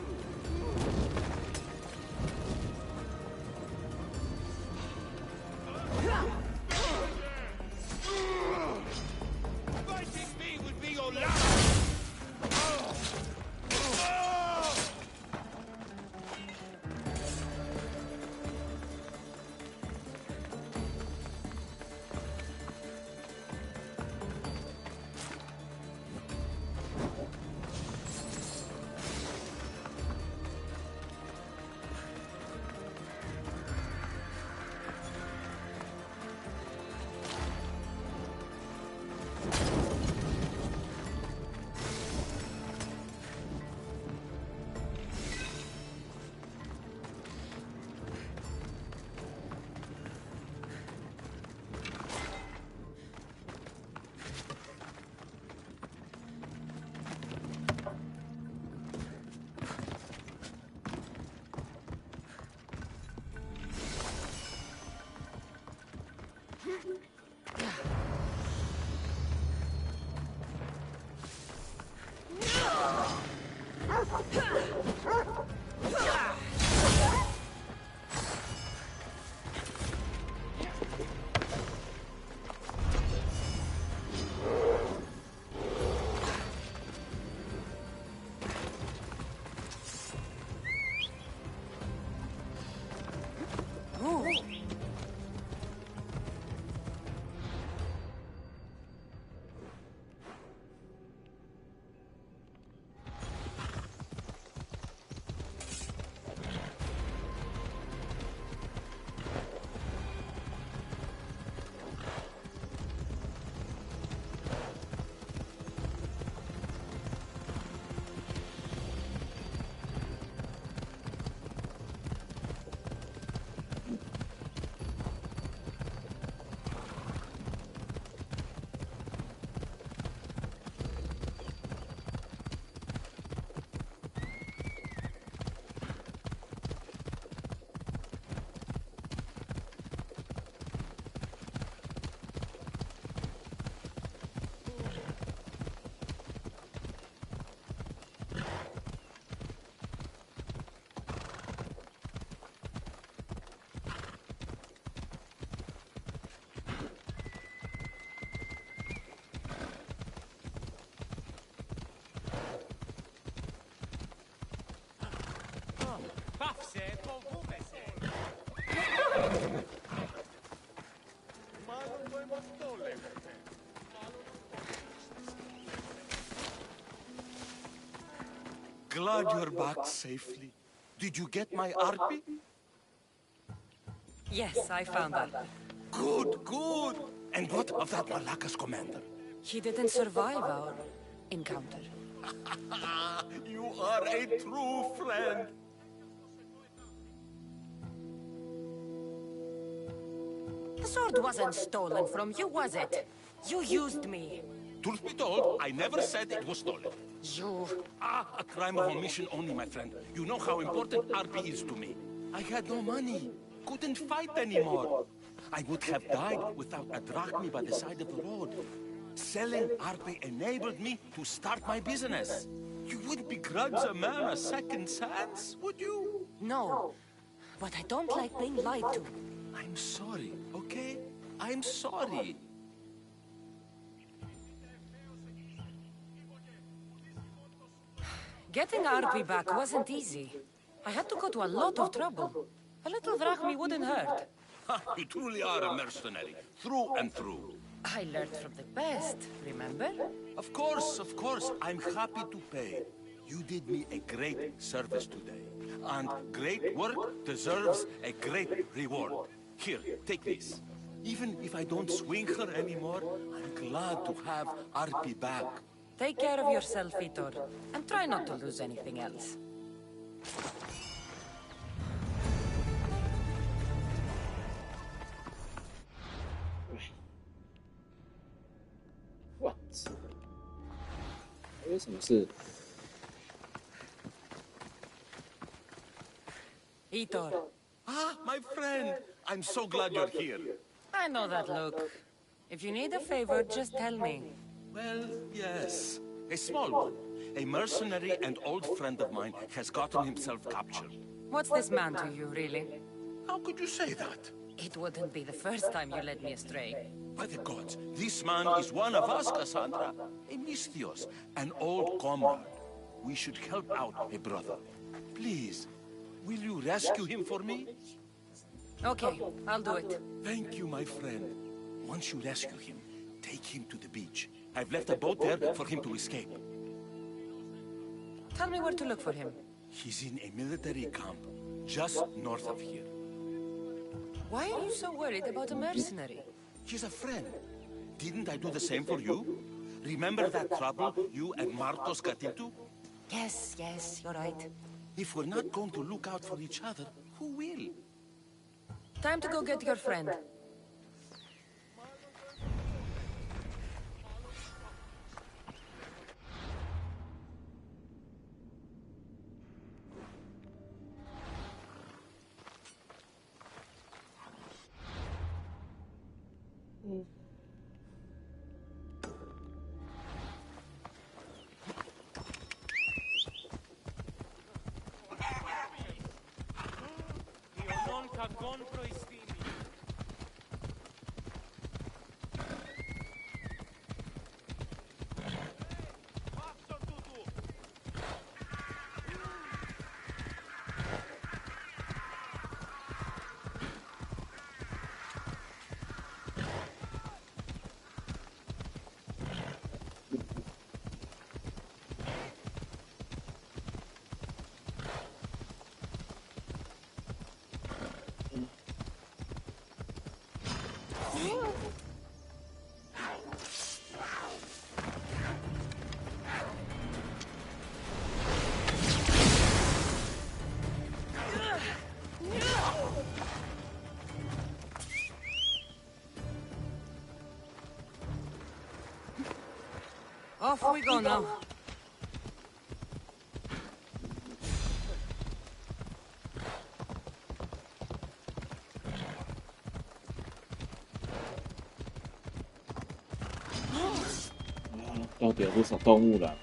Fighting me would be your last!
Glad you're back safely. Did you get my RP?
Yes, I found her.
Good, good. And what of that Malaka's commander?
He didn't survive our encounter.
You are a true friend.
The sword wasn't stolen from you, was it? You used me.
Truth be told, I never said it was stolen.
You...
A crime of omission only, my friend. You know how important RP is to me. I had no money. Couldn't fight anymore. I would have died without a drachma by the side of the road. Selling RP enabled me to start my business. You wouldn't begrudge a man a second chance, would you?
No. But I don't like being lied to.
I'm sorry, okay? I'm sorry.
Getting RP back wasn't easy. I had to go to a lot of trouble. A little drachma wouldn't hurt.
You truly are a mercenary, through and through.
I learned from the best, remember?
Of course, I'm happy to pay. You did me a great service today. And great work deserves a great reward. Here, take this. Even if I don't swing her anymore, I'm glad to have RP back.
Take care of yourself, Vitor, and try not to lose anything else.
What? 还有什么事？
Vitor.
Ah, my friend! I'm so glad you're here.
I know that look. If you need a favor, just tell me.
Well, yes. A small one. A mercenary and old friend of mine has gotten himself captured.
What's this man to you, really?
How could you say that?
It wouldn't be the first time you led me astray.
By the gods, this man is one of us, Cassandra. A Misthios, an old comrade. We should help out a brother. Please, will you rescue him for me?
Okay, I'll do it.
Thank you, my friend. Once you rescue him, take him to the beach. I've left a boat there for him to escape.
Tell me where to look for him.
He's in a military camp, just north of here.
Why are you so worried about a mercenary?
He's a friend. Didn't I do the same for you? Remember that trouble you and Martos got into?
Yes, you're right.
If we're not going to look out for each other, who will?
Time to go get your friend. Off we go now.
啊，到底有多少动物了？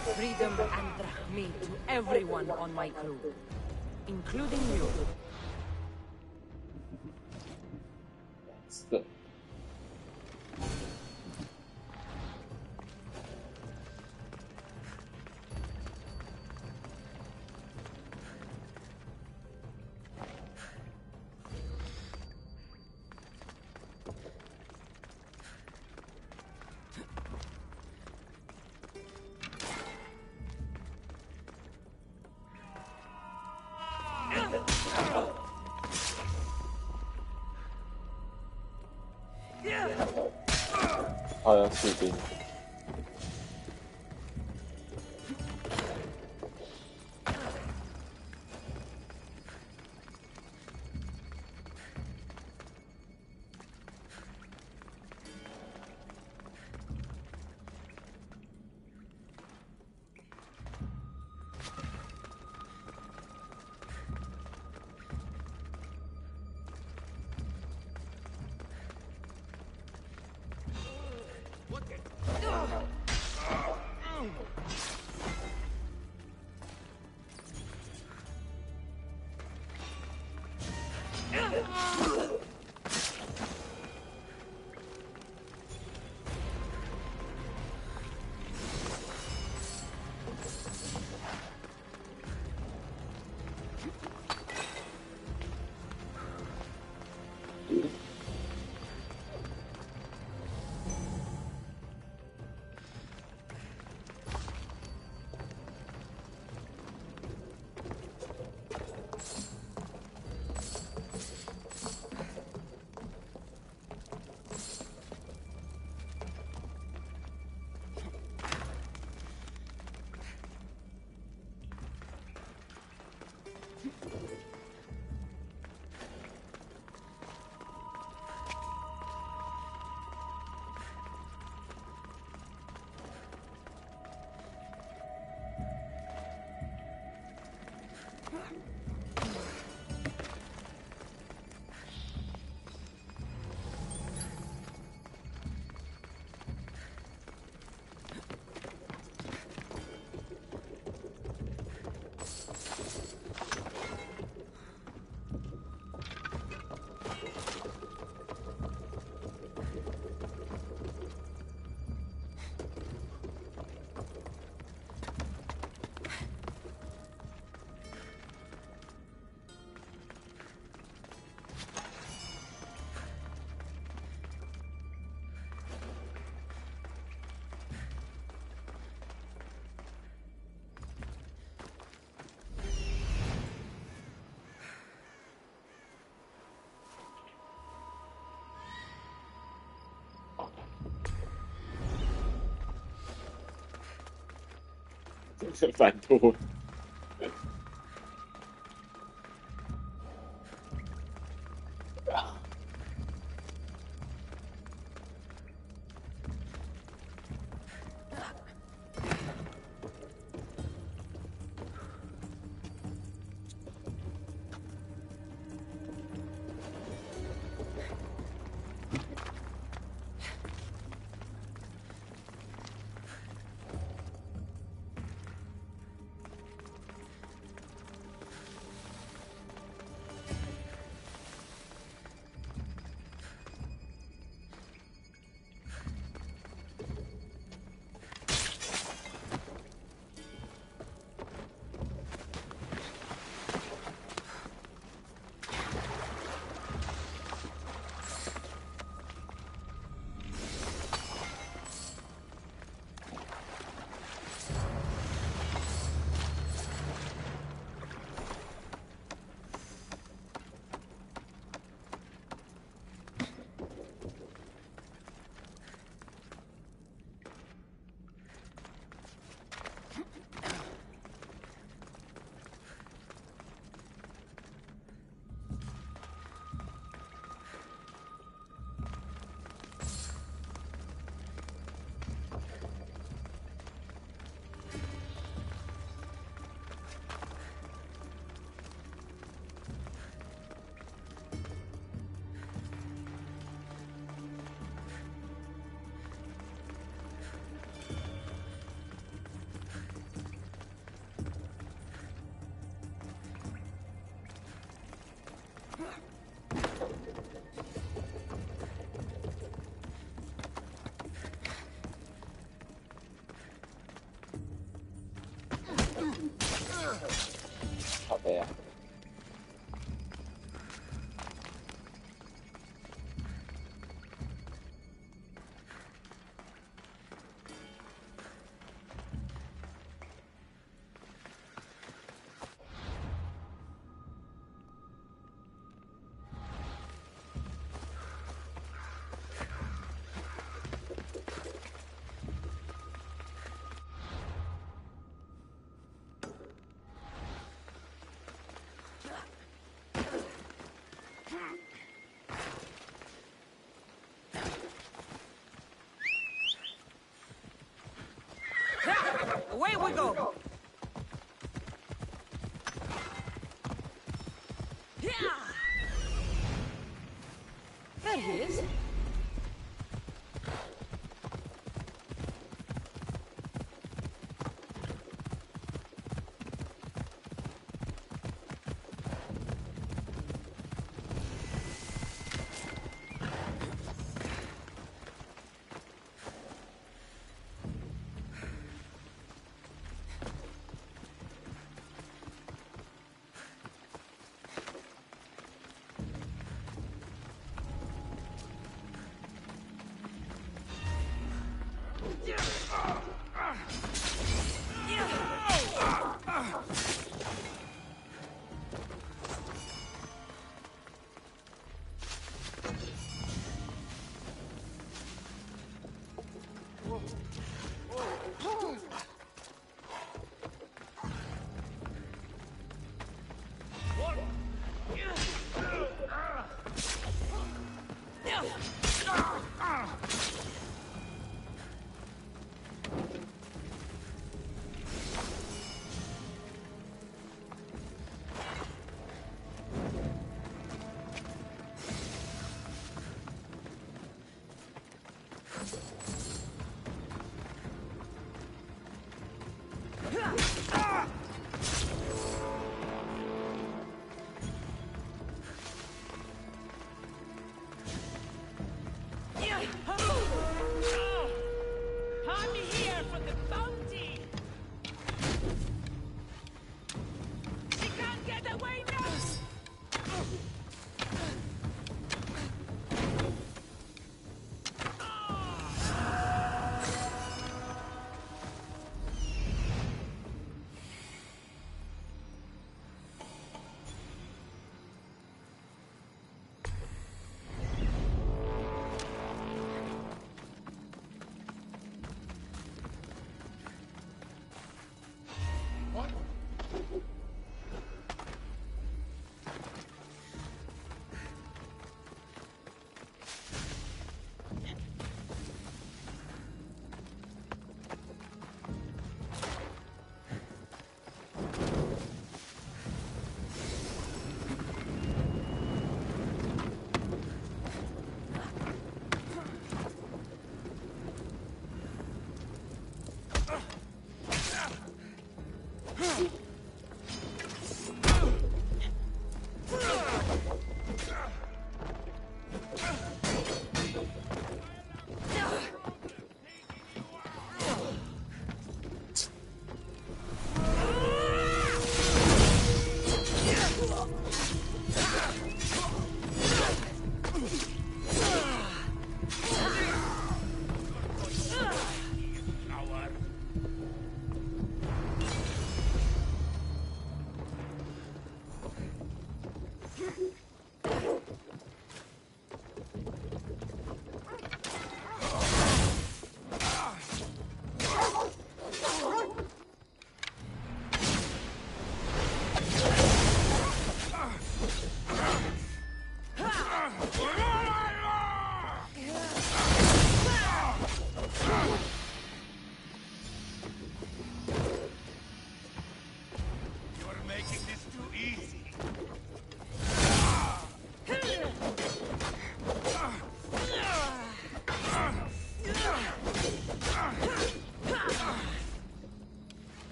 freedom and me to everyone on my crew, including you.
是。好像士兵。真是反吐。
Fuego! There he is.
I'm here for the bounty! She can't get away now!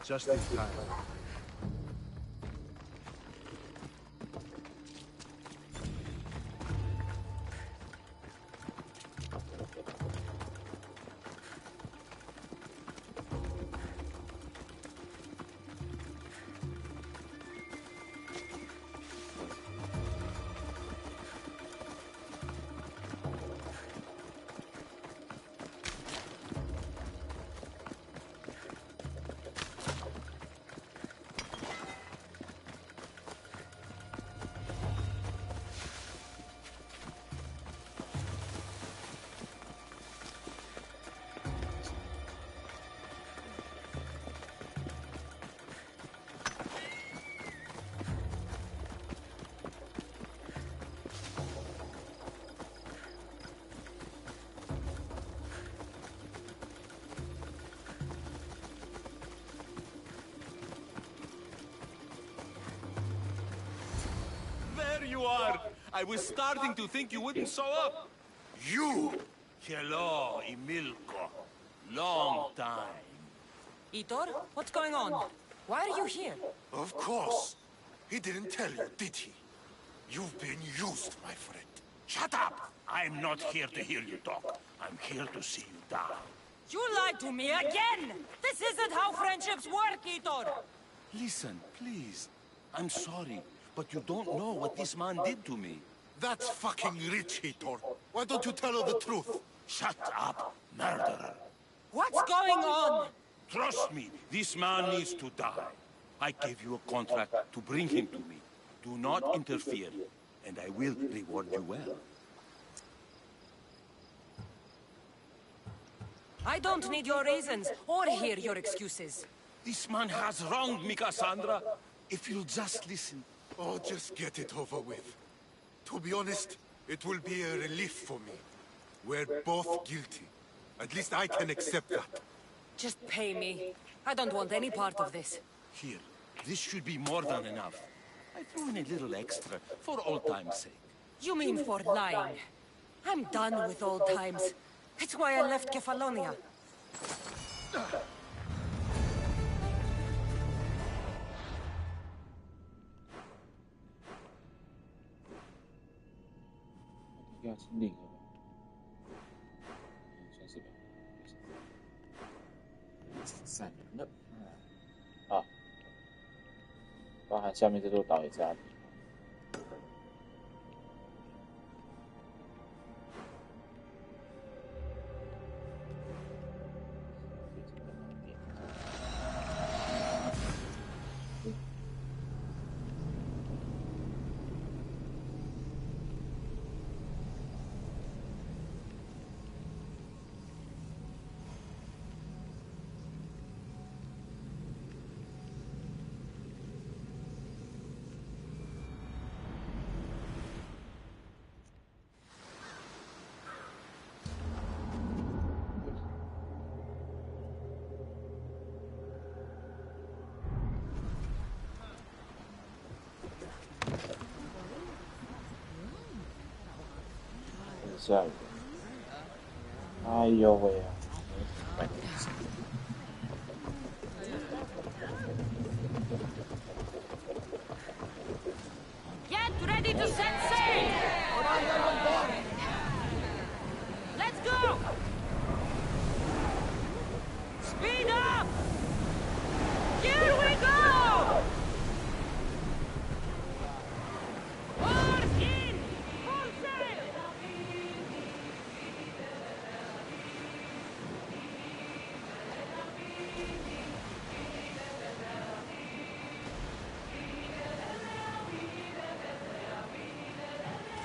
Just in time.
I was starting to think you wouldn't show up. You! Hello, Emilko. Long time.
Itor, what's going on? Why are you here?
Of course. He didn't tell you, did he? You've been used, my friend.
Shut up! I'm not here to hear you talk. I'm here to see you die.
You lied to me again! This isn't how friendships work, Itor!
Listen, please. I'm sorry, but you don't know what this man did to me.
That's fucking rich, Hitor. Why don't you tell her the truth?
Shut up, murderer.
What's going on?
Trust me, this man needs to die. I gave you a contract to bring him to me. Do not interfere, and I will reward you well.
I don't need your reasons, or hear your excuses.
This man has wronged me, Cassandra. If you'll just listen.
Oh, just get it over with. To be honest, it will be a relief for me. We're both guilty. At least I can accept that.
Just pay me. I don't want any part of this.
Here, this should be more than enough. I threw in a little extra, for old time's sake.
You mean for lying? I'm done with old times. That's why I left Kefalonia.
应该清零了吧？算是吧。散了。啊，包含下面这座岛也是阿比。下雨，哎呦喂啊！
Get ready to set sail! Let's go! Speed up! Here we go! Oars in! Full sail!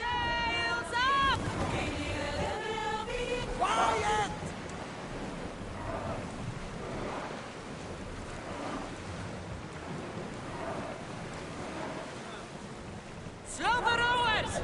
Sails up! Quiet! Slow the rowers!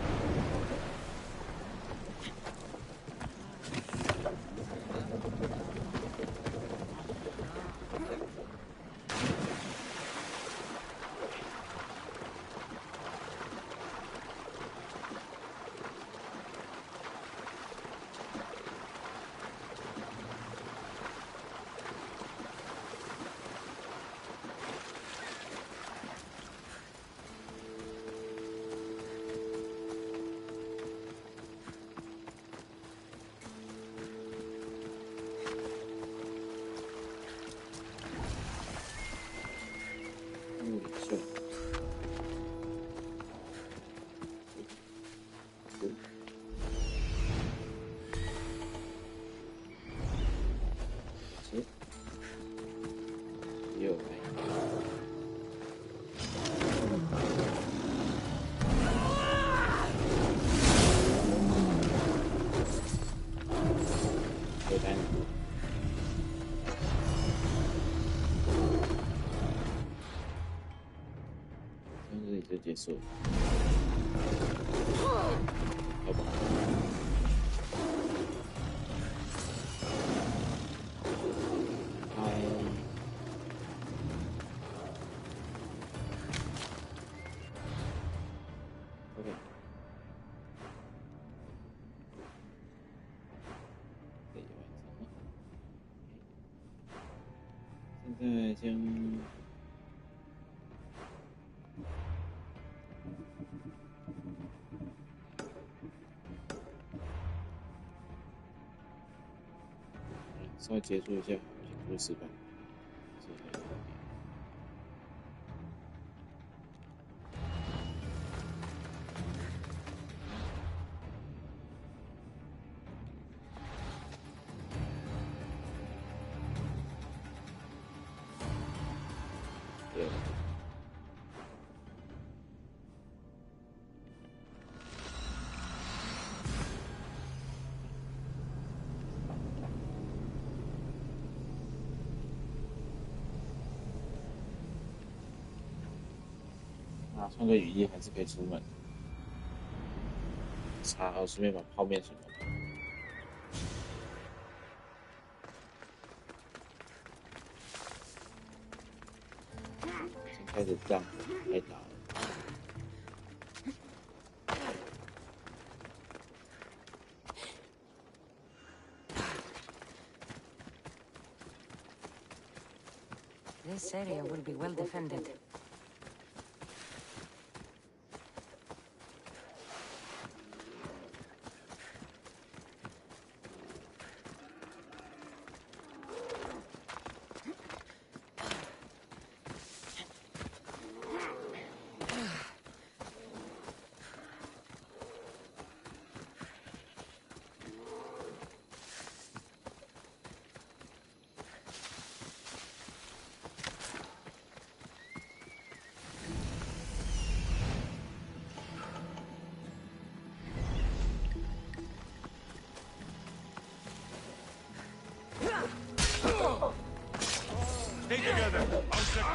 就结束了，好吧。OK，将稍微结束一下，结束失败。穿个雨衣还是可以出门。茶好，顺便把泡面什么的。先开始这样开打了。
This area will be well defended.
Stay together. I'll check.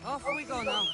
Off we go now.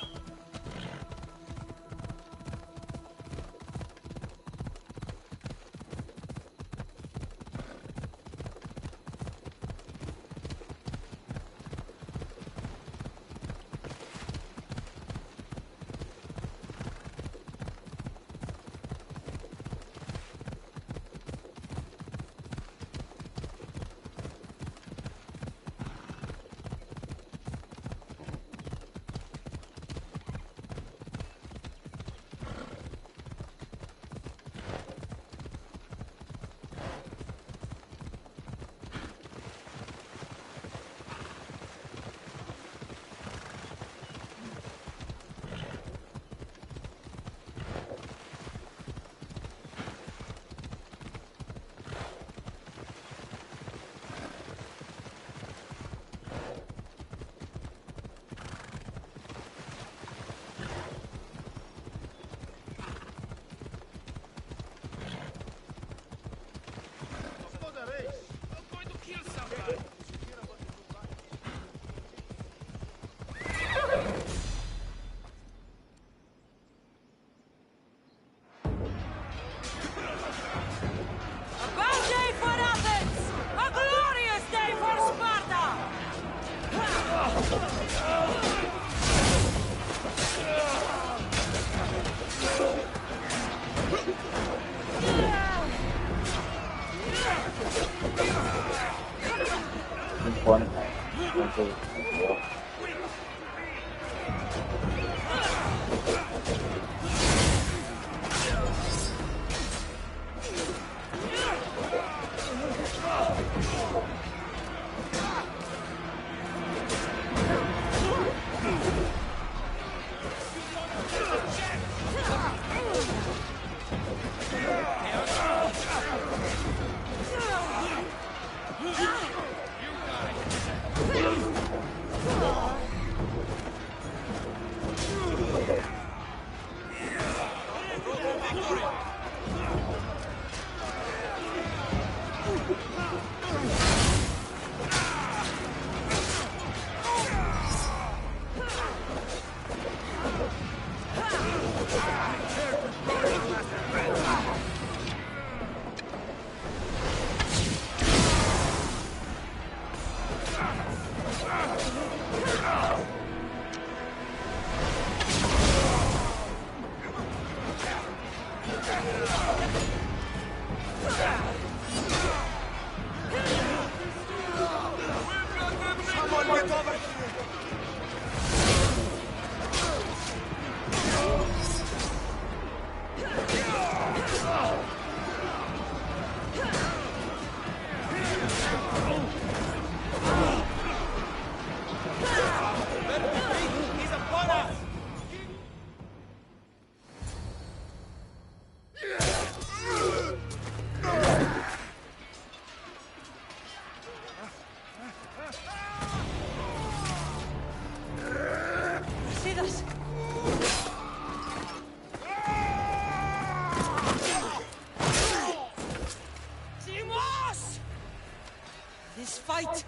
This fight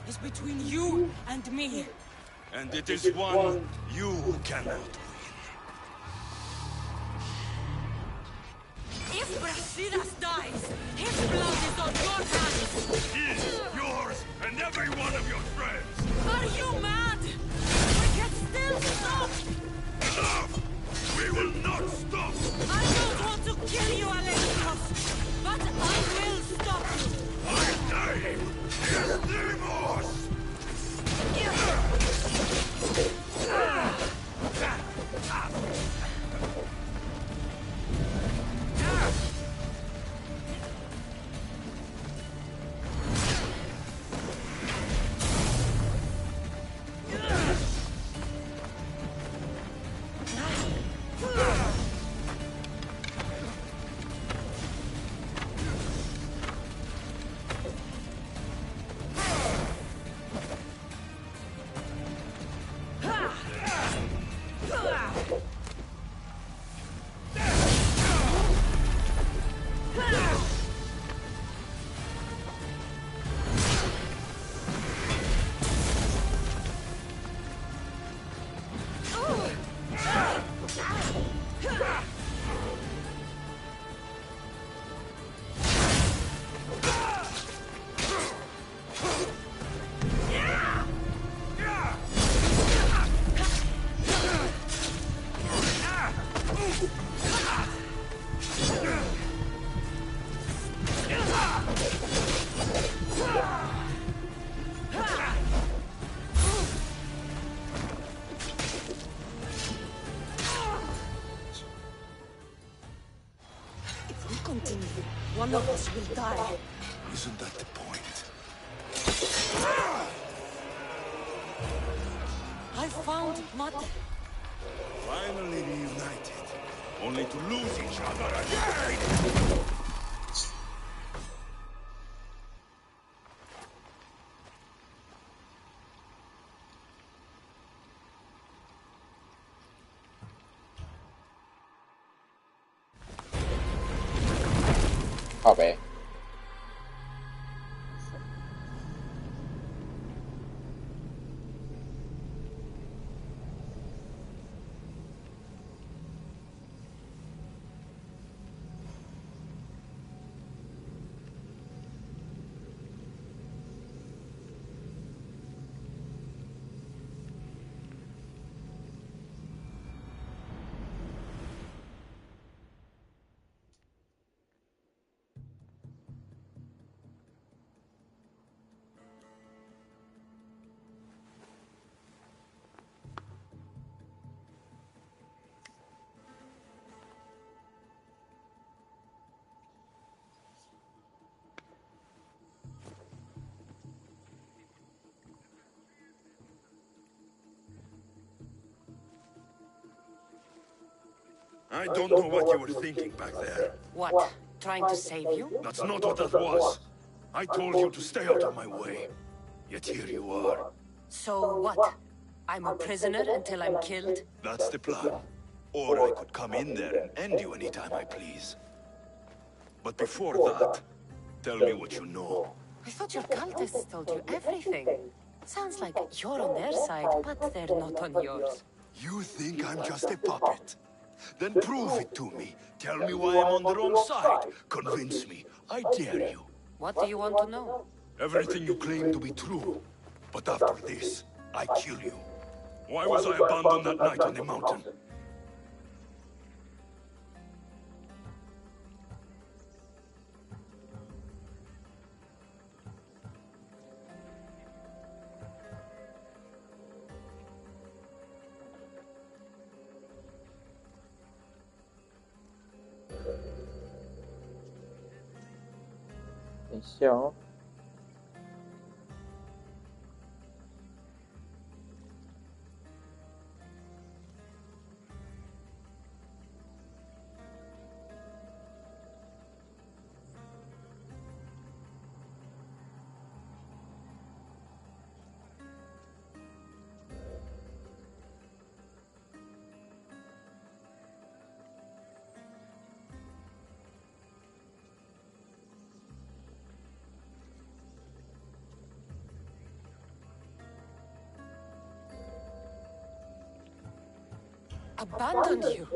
is between you and me.
And it is one you cannot win.
If Brasidas dies, his blood is on your hands!
His, yours, and every one of your friends!
Are you mad? We can still stop!
Enough! We will not stop!
I don't want to kill you, Alexios, but I will stop you!
My name is Deimos!
One of us will die.
Isn't that the point?
I found Mate.
Finally reunited, only to lose each other again!
靠北。
I don't know what you were thinking back there.
What? Trying to save you?
That's not what that was. I told you to stay out of my way. Yet here you are.
So what? I'm a prisoner until I'm killed?
That's the plan. Or I could come in there and end you anytime I please. But before that, tell me what you know.
I thought your cultists told you everything. Sounds like you're on their side, but they're not on yours.
You think I'm just a puppet? Then prove it to me. Tell me why I'm on the wrong side. Convince me. I dare you.
What do you want to know?
Everything you claim to be true. But after this, I kill you. Why was I abandoned that night on the mountain?
等一下哦。
Abandoned you?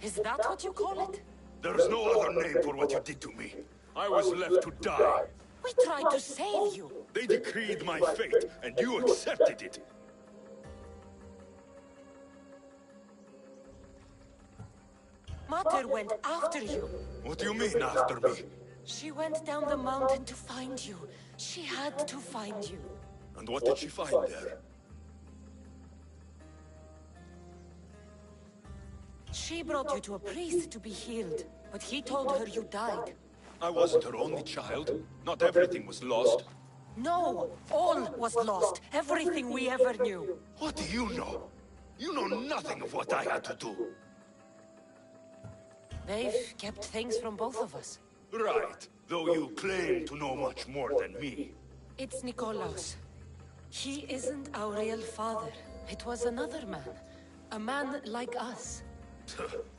Is that what you call it?
There's no other name for what you did to me. I was left to die.
We tried to save you.
They decreed my fate, and you accepted it.
Mother went after you.
What do you mean, after me?
She went down the mountain to find you. She had to find you.
And what did she find there?
She brought you to a priest to be healed, but he told her you died.
I wasn't her only child. Not everything was lost.
No, all was lost. Everything we ever knew.
What do you know? You know nothing of what I had to do.
They've kept things from both of us.
Right, though you claim to know much more than me.
It's Nikolaos. He isn't our real father. It was another man. A man like us.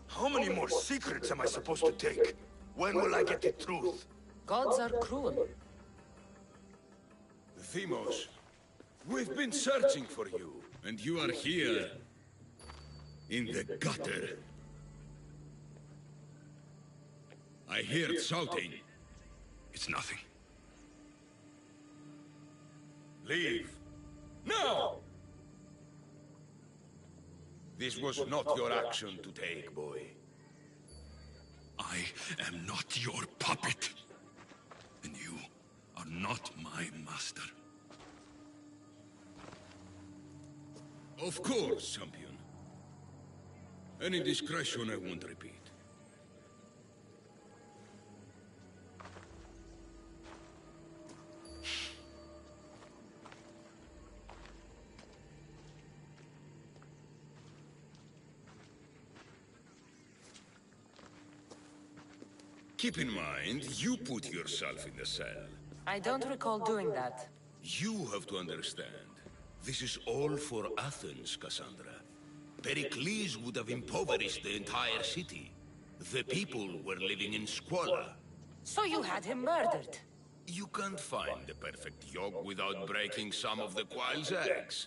How many more secrets am I supposed to take? When will I get the truth?
Gods are cruel.
Themos, we've been searching for you, and you are here. In the gutter. I heard shouting.
It's nothing.
Leave. Now! This was not your action to take, boy.
I am not your puppet. And you are not my master.
Of course, champion. Any indiscretion I won't repeat. Keep in mind, you put yourself in the cell.
I don't recall doing that.
You have to understand. This is all for Athens, Cassandra. Pericles would have impoverished the entire city. The people were living in squalor.
So you had him murdered?
You can't find the perfect yolk without breaking some of the quail's eggs.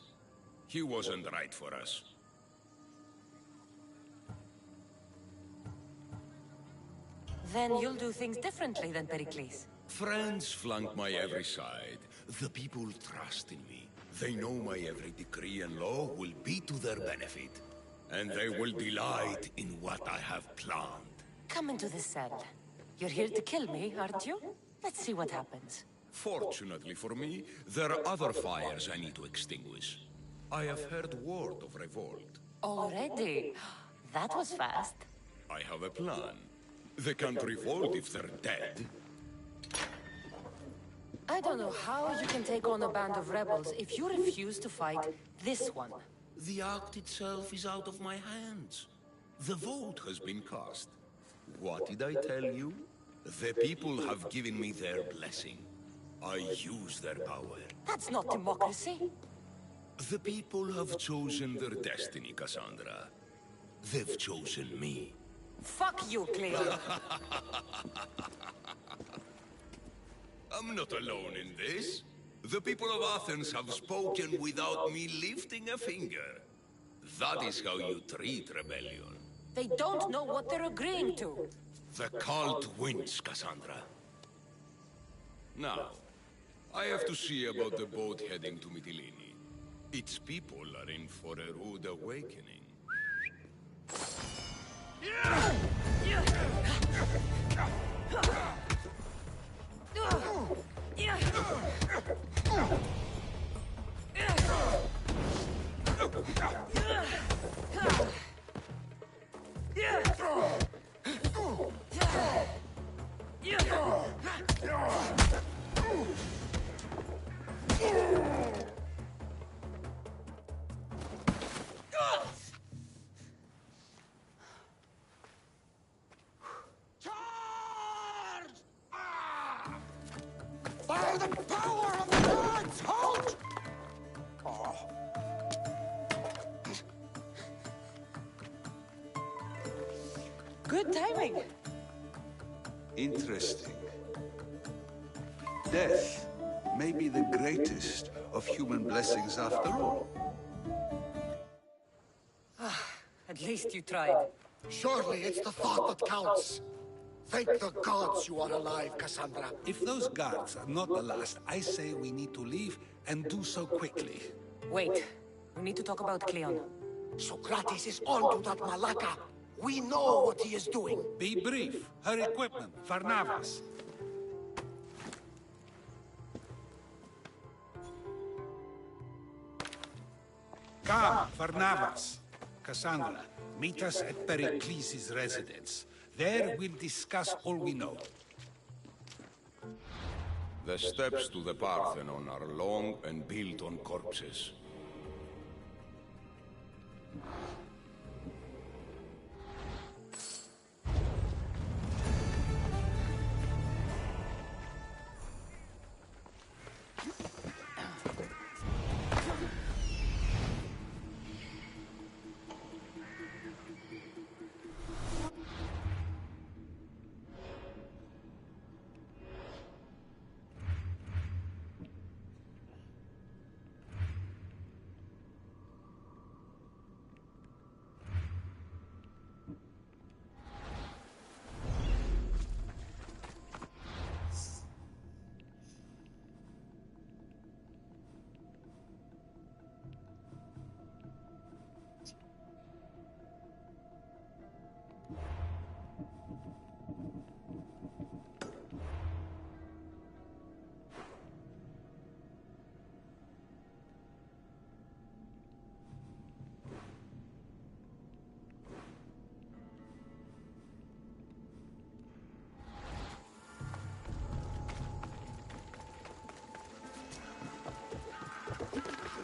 He wasn't right for us.
Then you'll do things differently than Pericles.
Friends flank my every side. The people trust in me. They know my every decree and law will be to their benefit. And they will delight in what I have planned.
Come into the cell. You're here to kill me, aren't you? Let's see what happens.
Fortunately for me, there are other fires I need to extinguish. I have heard word of revolt.
Already? That was fast.
I have a plan. They can't revolt if they're dead.
I don't know how you can take on a band of rebels if you refuse to fight this one.
The act itself is out of my hands. The vote has been cast. What did I tell you? The people have given me their blessing. I use their power.
That's not democracy.
The people have chosen their destiny, Cassandra. They've chosen me.
Fuck you, Cleo.
I'm not alone in this. The people of Athens have spoken without me lifting a finger. That is how you treat rebellion.
They don't know what they're agreeing to.
The cult wins, Cassandra. Now, I have to see about the boat heading to Mytilene. Its people are in for a rude awakening.
By the power of the gods, halt! Oh.
Good timing.
Interesting. Death may be the greatest of human blessings after all.
At least you tried.
Surely it's the thought that counts. Thank the gods you are alive, Cassandra.
If those guards are not the last, I say we need to leave and do so quickly.
Wait. We need to talk about Cleon.
Socrates is onto that Malaka. We know what he is doing.
Be brief. Her equipment, Varnavas. Come, Varnavas. Cassandra, meet us at Pericles' residence. There we'll discuss all we know.
The steps to the Parthenon are long and built on corpses.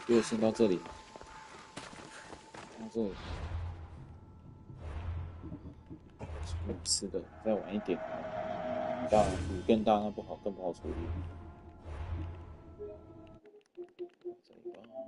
就先到这里，到这里，吃的再晚一点，当然雨更大，那更不好处理。